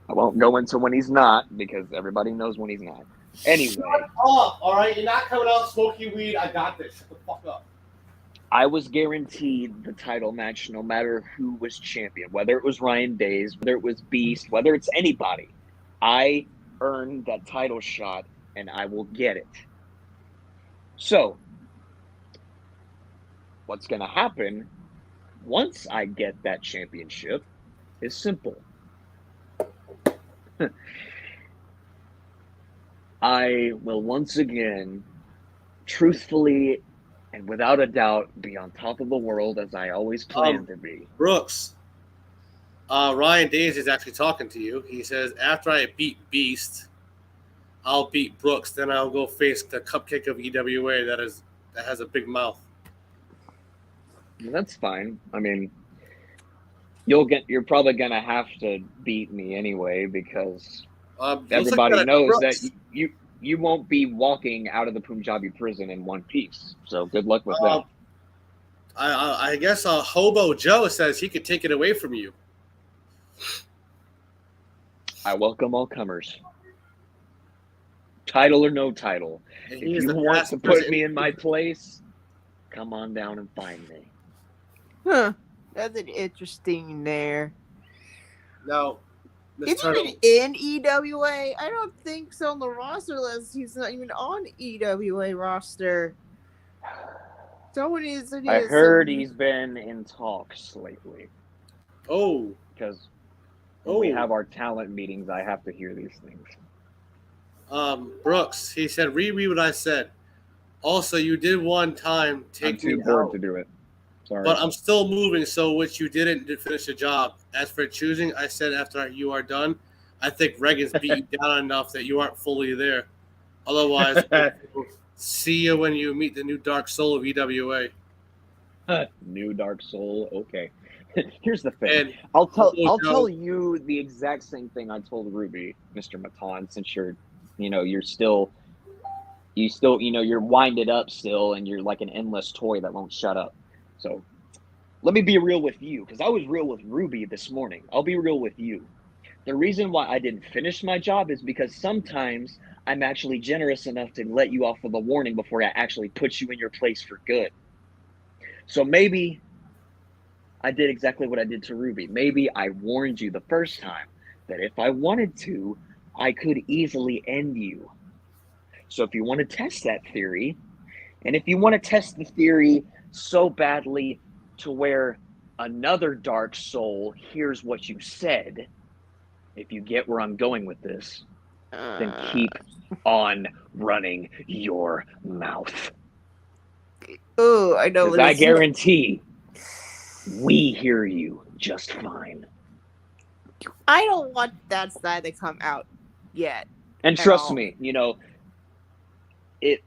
when he's not, because everybody knows when he's not. Anyway. Shut up, all right? You're not coming out smoking weed. I got this. Shut the fuck up. I was guaranteed the title match no matter who was champion, whether it was Ryan Days, whether it was Beast, whether it's anybody. I earned that title shot, and I will get it. So, what's going to happen once I get that championship is simple. I will once again, truthfully and without a doubt, be on top of the world as I always plan to be. Brooks, Ryan Days is actually talking to you. He says, after I beat Beast, I'll beat Brooks. Then I'll go face the cupcake of EWA that has a big mouth. That's fine. I mean, you're probably gonna have to beat me anyway because everybody knows that you won't be walking out of the Punjabi prison in one piece. So good luck with that. I guess Hobo Joe says he could take it away from you. I welcome all comers. Title or no title. If you want to put me in my place, come on down and find me. Huh. That's an interesting there. No. Is he even in EWA? I don't think so on the roster list. He's not even on EWA roster. I heard he's been in talks lately. Oh. Because when we have our talent meetings, I have to hear these things. Brooks, he said, reread what I said. Also, you did one time take me out. I'm too bored to do it. Sorry. But I'm still moving, so which you didn't finish the job. As for choosing, I said after you are done, I think Reagan's beat you down enough that you aren't fully there. Otherwise, see you when you meet the new Dark Soul of EWA. New Dark Soul, okay. Here's the thing. And I'll tell you the exact same thing I told Ruby, Mr. Matan, since you're winded up still, and you're like an endless toy that won't shut up. So let me be real with you, because I was real with Ruby this morning. I'll be real with you. The reason why I didn't finish my job is because sometimes I'm actually generous enough to let you off with a warning before I actually put you in your place for good. So maybe I did exactly what I did to Ruby. Maybe I warned you the first time that if I wanted to, I could easily end you. So if you want to test that theory, and if you want to test the theory so badly to where another Dark Soul hears what you said, if you get where I'm going with this, then keep on running your mouth. Oh, I know. I guarantee we hear you just fine. I don't want that side to come out yet. And trust me, it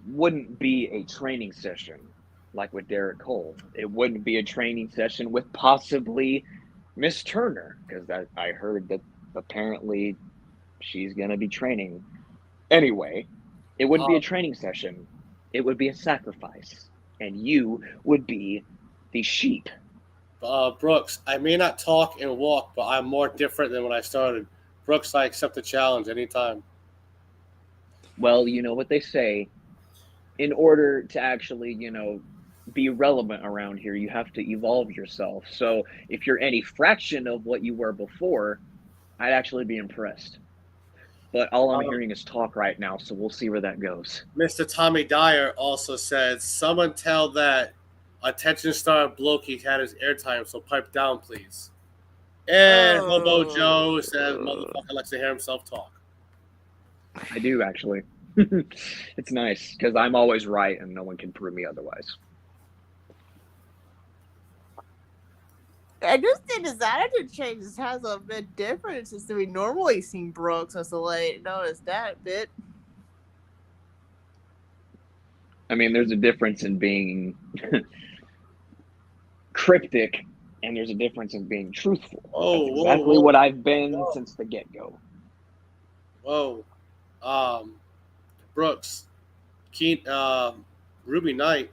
wouldn't be a training session like with Derek Cole. It wouldn't be a training session with possibly Miss Turner, because I heard that apparently she's going to be training. Anyway, it wouldn't be a training session. It would be a sacrifice. And you would be the sheep. Brooks, I may not talk and walk, but I'm more different than when I started. Brooks, I accept the challenge anytime. Well, you know what they say. In order to actually, be relevant around here, you have to evolve yourself. So if you're any fraction of what you were before, I'd actually be impressed. But all I'm hearing is talk right now, so we'll see where that goes. Mr. Tommy Dyer also said, someone tell that attention star Blokey had his airtime, so pipe down, please. And Hobo Joe says, motherfucker likes to hear himself talk. I do, actually. It's nice, because I'm always right, and no one can prove me otherwise. I just think his attitude changes has a bit different since we normally seen Brooks. I noticed that a bit. I mean, there's a difference in being cryptic, and there's a difference in being truthful. That's exactly what I've been since the get-go. Whoa. Brooks. Ruby Knight.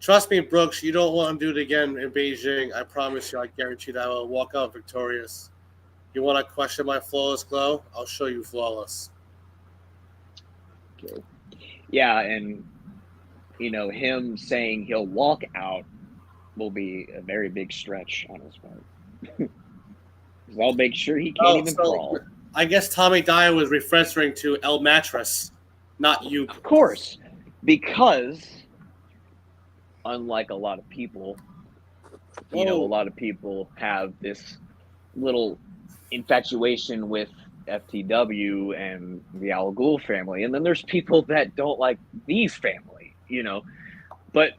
Trust me, Brooks, you don't want to do it again in Beijing. I promise you, I guarantee that I will walk out victorious. You want to question my flawless glow? I'll show you flawless. Okay. Yeah, and, him saying he'll walk out will be a very big stretch on his part. I'll make sure he can't crawl. I guess Tommy Dyer was referring to El Mattress, not you. Of course, because unlike a lot of people, a lot of people have this little infatuation with FTW and the Al Ghul family, and then there's people that don't like these family, you know. But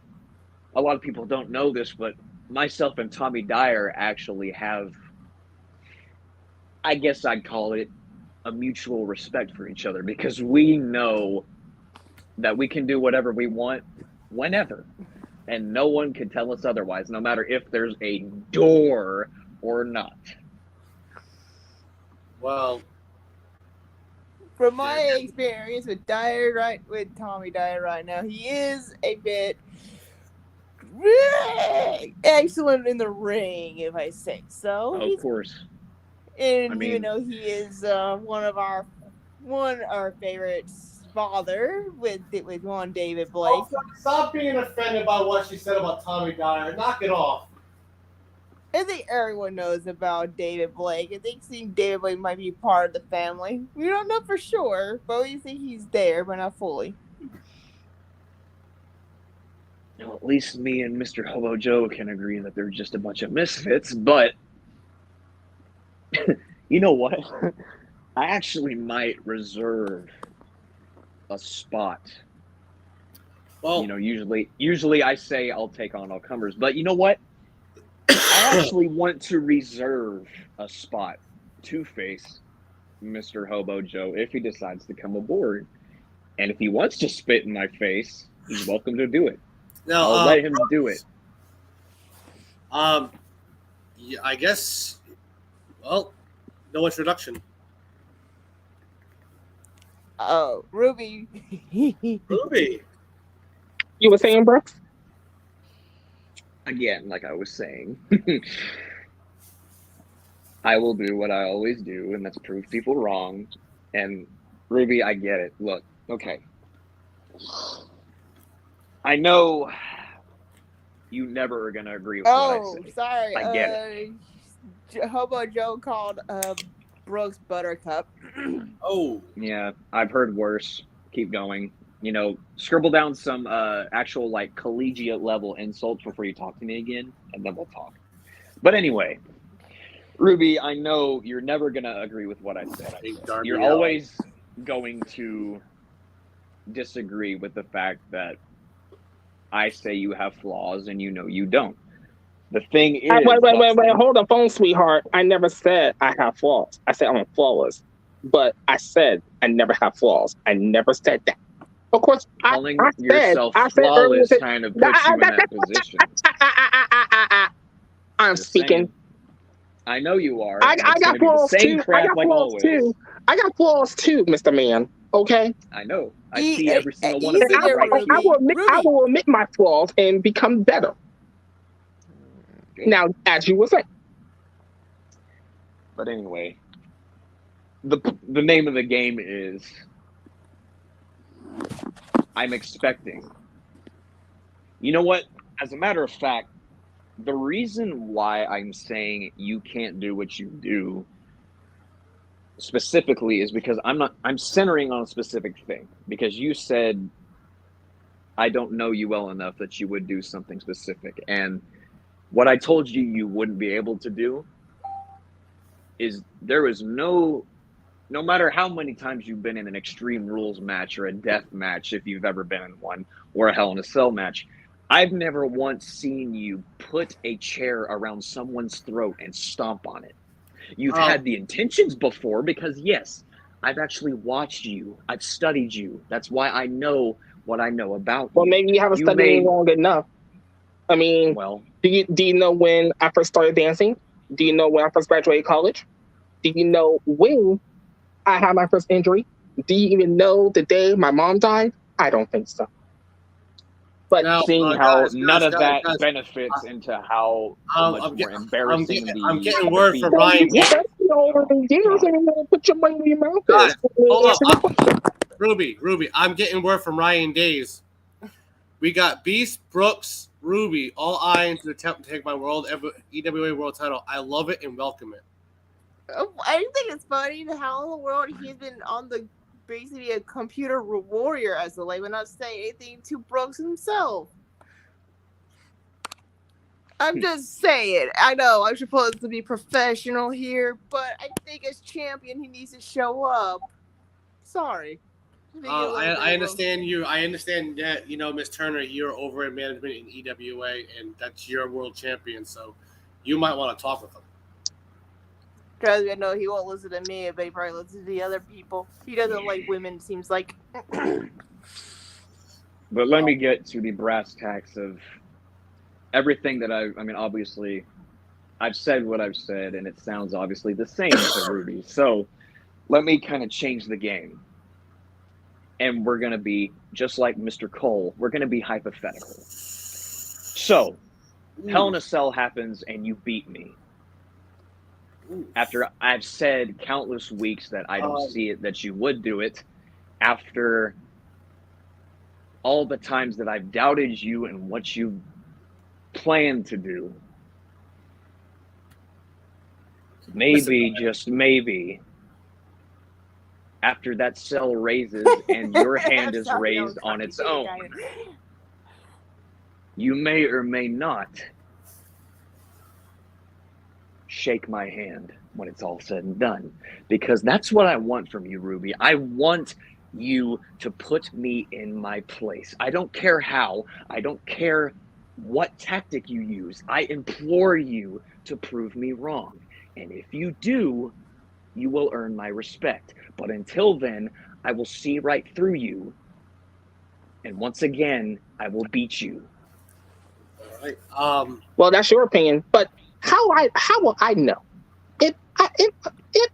a lot of people don't know this, but myself and Tommy Dyer actually have, I guess I'd call it, a mutual respect for each other, because we know that we can do whatever we want whenever, and no one can tell us otherwise, no matter if there's a door or not. Well, from my experience with Tommy Dyer right now, he is a bit excellent in the ring, if I say so. Of course. And I mean, you know, he is one of our favorites. Father with one David Blake. oh, stop being offended by what she said about Tommy Dyer. Knock it off. I think everyone knows about David Blake. I think David Blake might be part of the family. We don't know for sure, but we think he's there, but not fully. Well, at least me and Mr. Hobo Joe can agree that they're just a bunch of misfits, but you know what? I actually might reserve a spot. Well, you know, usually I say I'll take on all comers, but you know what? I actually want to reserve a spot to face Mr. Hobo Joe if he decides to come aboard. And if he wants to spit in my face, he's welcome to do it. now, I'll let him do it. Yeah, I guess. Well, no introduction. Oh, Ruby. Ruby. You were saying, Brooks? Again, like I was saying, I will do what I always do, and that's prove people wrong. And Ruby, I get it. Look, okay. I know you never are going to agree with what I say. Sorry. I get it. Hobo Joe called Brooks Buttercup. Oh. Yeah, I've heard worse. Keep going. You know, scribble down some actual, like, collegiate level insults before you talk to me again, and then we'll talk. But anyway, Ruby, I know you're never going to agree with what I said. You're always going to disagree with the fact that I say you have flaws and you know you don't. The thing is... Wait, hold the phone, sweetheart. I never said I have flaws. I said I'm flawless. But I said I never have flaws. I never said that. Of course, calling yourself flawless kind of puts you in that position. I'm speaking. I know you are. I got flaws too. I got flaws too. I got flaws too, Mr. Man. Okay. I know. I see every single one of them. I will admit my flaws and become better. Okay. Now, as you were saying. But anyway, the name of the game is I'm expecting. You know what? As a matter of fact, the reason why I'm saying you can't do what you do specifically is because I'm centering on a specific thing. Because you said I don't know you well enough that you would do something specific. And what I told you you wouldn't be able to do is there was no matter how many times you've been in an Extreme Rules match or a death match, if you've ever been in one, or a Hell in a Cell match, I've never once seen you put a chair around someone's throat and stomp on it. You've had the intentions before because, yes, I've actually watched you. I've studied you. That's why I know what I know about you. Well, maybe you haven't studied long enough. I mean, well, do you know when I first started dancing? Do you know when I first graduated college? Do you know when I had my first injury? Do you even know the day my mom died? I don't think so. But now, seeing how none of that benefits into how much more embarrassing I'm getting word from Ryan. Put your money in your mouth. Hold up. Ruby, I'm getting word from Ryan Days. We got Beast, Brooks, Ruby, all eyeing to attempt to take my EWA world title. I love it and welcome it. I think it's funny how in the world he's been on the basically a computer warrior as of late, but not saying anything to Brooks himself. I'm just saying. I know I'm supposed to be professional here, but I think as champion, he needs to show up. Sorry. I understand you. I understand that, Miss Turner, you're over in management in EWA, and that's your world champion. So you might want to talk with him. Trust me, I know he won't listen to me, but he probably listens to the other people. He doesn't like women, it seems like. But let me get to the brass tacks of everything that obviously, I've said what I've said, and it sounds obviously the same to Ruby. So let me kind of change the game. And we're going to be, just like Mr. Cole, we're going to be hypothetical. So, Hell in a Cell happens and you beat me. After I've said countless weeks that I don't see it, that you would do it. After all the times that I've doubted you and what you plan to do. Maybe, just maybe, after that cell raises and your hand is raised on its own, you may or may not shake my hand when it's all said and done. Because that's what I want from you, Ruby. I want you to put me in my place. I don't care how. I don't care what tactic you use. I implore you to prove me wrong. And if you do, you will earn my respect. But until then, I will see right through you. And once again, I will beat you. All right. Well, that's your opinion. But how will I know? If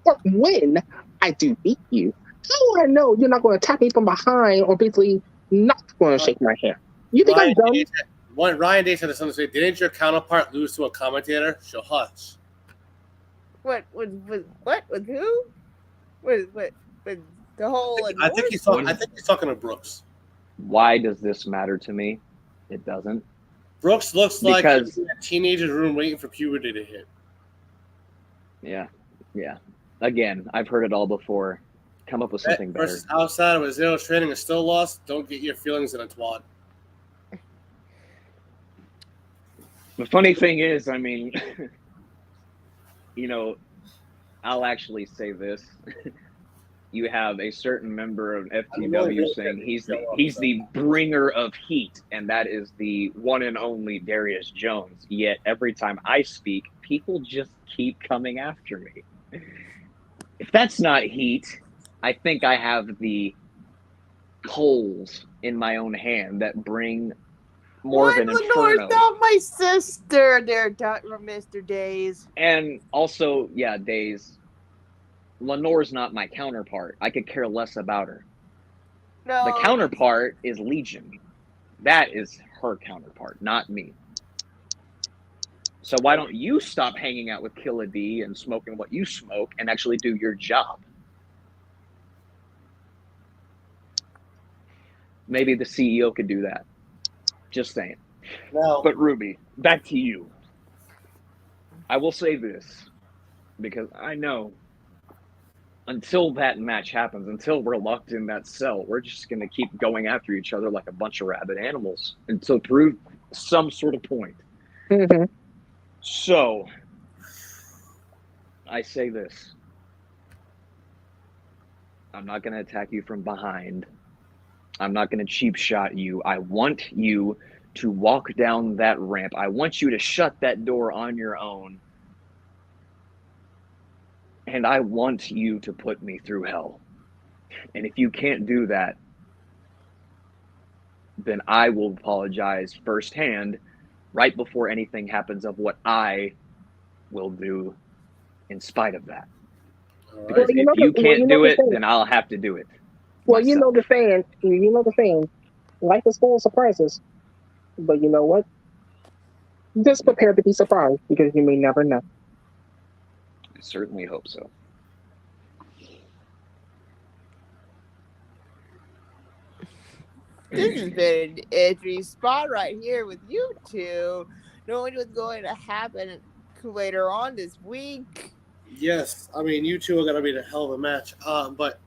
or when I do beat you, how will I know you're not going to attack me from behind or basically not going to shake my hand? You think I'm dumb? Ryan Day said something to say, didn't your counterpart lose to a commentator? She'll hush. What? With who? With the whole? I think he's talking to Brooks. Why does this matter to me? It doesn't. Brooks looks like he's in a teenager's room waiting for puberty to hit. Yeah. Again, I've heard it all before. Come up with something better. Versus outside of a zero training is still lost. Don't get your feelings in a twat. The funny thing is, I'll actually say this. You have a certain member of FTW saying he's the bringer of heat, and that is the one and only Darius Jones. Yet every time I speak, people just keep coming after me. If that's not heat, I think I have the coals in my own hand that bring more of an inferno. Lenore's not my sister, there, Mr. Days. And also, yeah, Days. Lenore's not my counterpart. I could care less about her. No. The counterpart is Legion. That is her counterpart, not me. So why don't you stop hanging out with Killa D and smoking what you smoke and actually do your job? Maybe the CEO could do that. Just saying. No. But Ruby, back to you. I will say this, because I know until that match happens, until we're locked in that cell, we're just going to keep going after each other like a bunch of rabid animals until through some sort of point. Mm-hmm. So, I say this. I'm not going to attack you from behind. I'm not going to cheap shot you. I want you to walk down that ramp. I want you to shut that door on your own. And I want you to put me through hell. And if you can't do that, then I will apologize firsthand right before anything happens of what I will do in spite of that. All Because right. if you can't do it, then I'll have to do it. Well, you know the saying, life is full of surprises. But you know what? Just prepare to be surprised because you may never know. I certainly hope so. This has been an interesting spot right here with you two, knowing what's going to happen later on this week. Yes, you two are going to be the hell of a match. But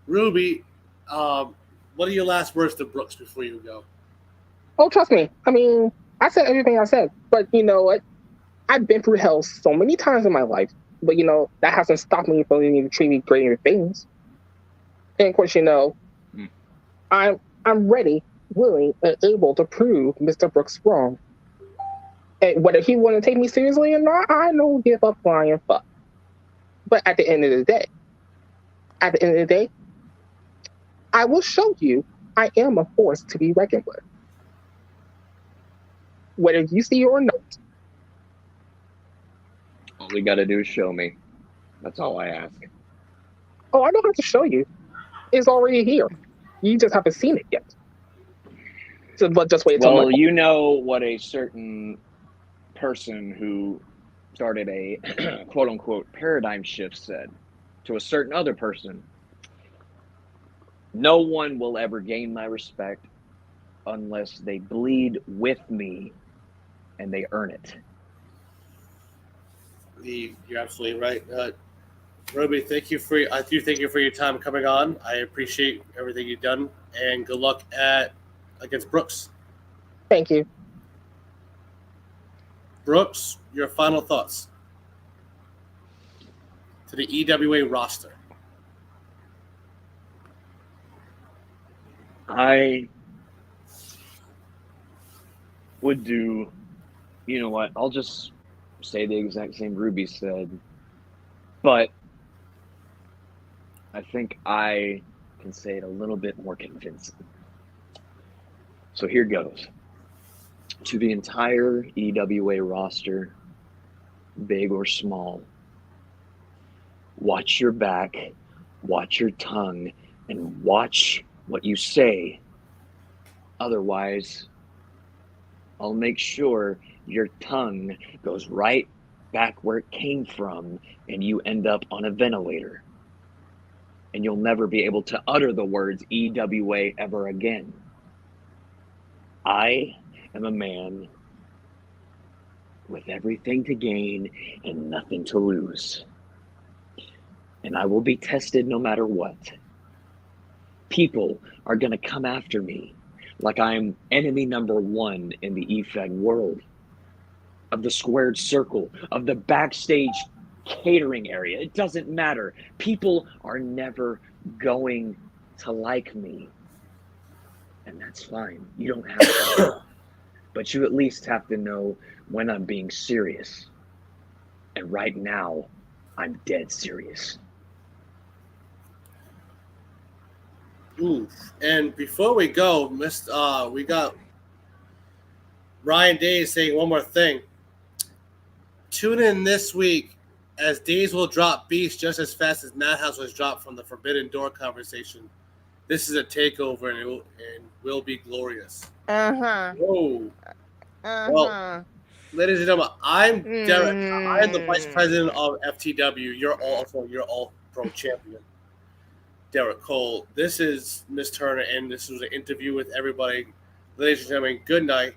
Ruby, what are your last words to Brooks before you go? Oh, trust me. I said everything I said, but you know what? I've been through hell so many times in my life, but you know that hasn't stopped me from needing to treat greater things. And of course, you know, I'm ready, willing, and able to prove Mr. Brooks wrong. And whether he want to take me seriously or not, I don't give a flying fuck. But at the end of the day, I will show you I am a force to be reckoned with. Whether you see it or not. All we got to do is show me. That's all I ask. Oh, I don't have to show you. It's already here. You just haven't seen it yet. So, but just wait. Well, you know what a certain person who started a quote unquote paradigm shift said to a certain other person. No one will ever gain my respect unless they bleed with me and they earn it. You're absolutely right. Roby, thank you for your time coming on. I appreciate everything you've done, and good luck against Brooks. Thank you. Brooks, your final thoughts to the EWA roster. I would do, you know what, I'll just say the exact same Ruby said, but I think I can say it a little bit more convincing. So here goes. To the entire EWA roster, big or small, watch your back, watch your tongue, and watch what you say. Otherwise, I'll make sure your tongue goes right back where it came from and you end up on a ventilator. And you'll never be able to utter the words EWA ever again. I am a man with everything to gain and nothing to lose. And I will be tested no matter what. People are going to come after me like I'm enemy number one in the EFED world, of the squared circle, of the backstage catering area. It doesn't matter. People are never going to like me. And that's fine. You don't have to. But you at least have to know when I'm being serious. And right now, I'm dead serious. Ooh. And before we go, we got Ryan Days saying one more thing. Tune in this week as Days will drop Beast just as fast as Madhouse was dropped from the Forbidden Door conversation. This is a takeover and will be glorious. Whoa. Well, ladies and gentlemen, I'm Derek. I am the vice president of FTW. You're all pro champion. Derek Cole. This is Miss Turner, and this was an interview with everybody. Ladies and gentlemen, good night.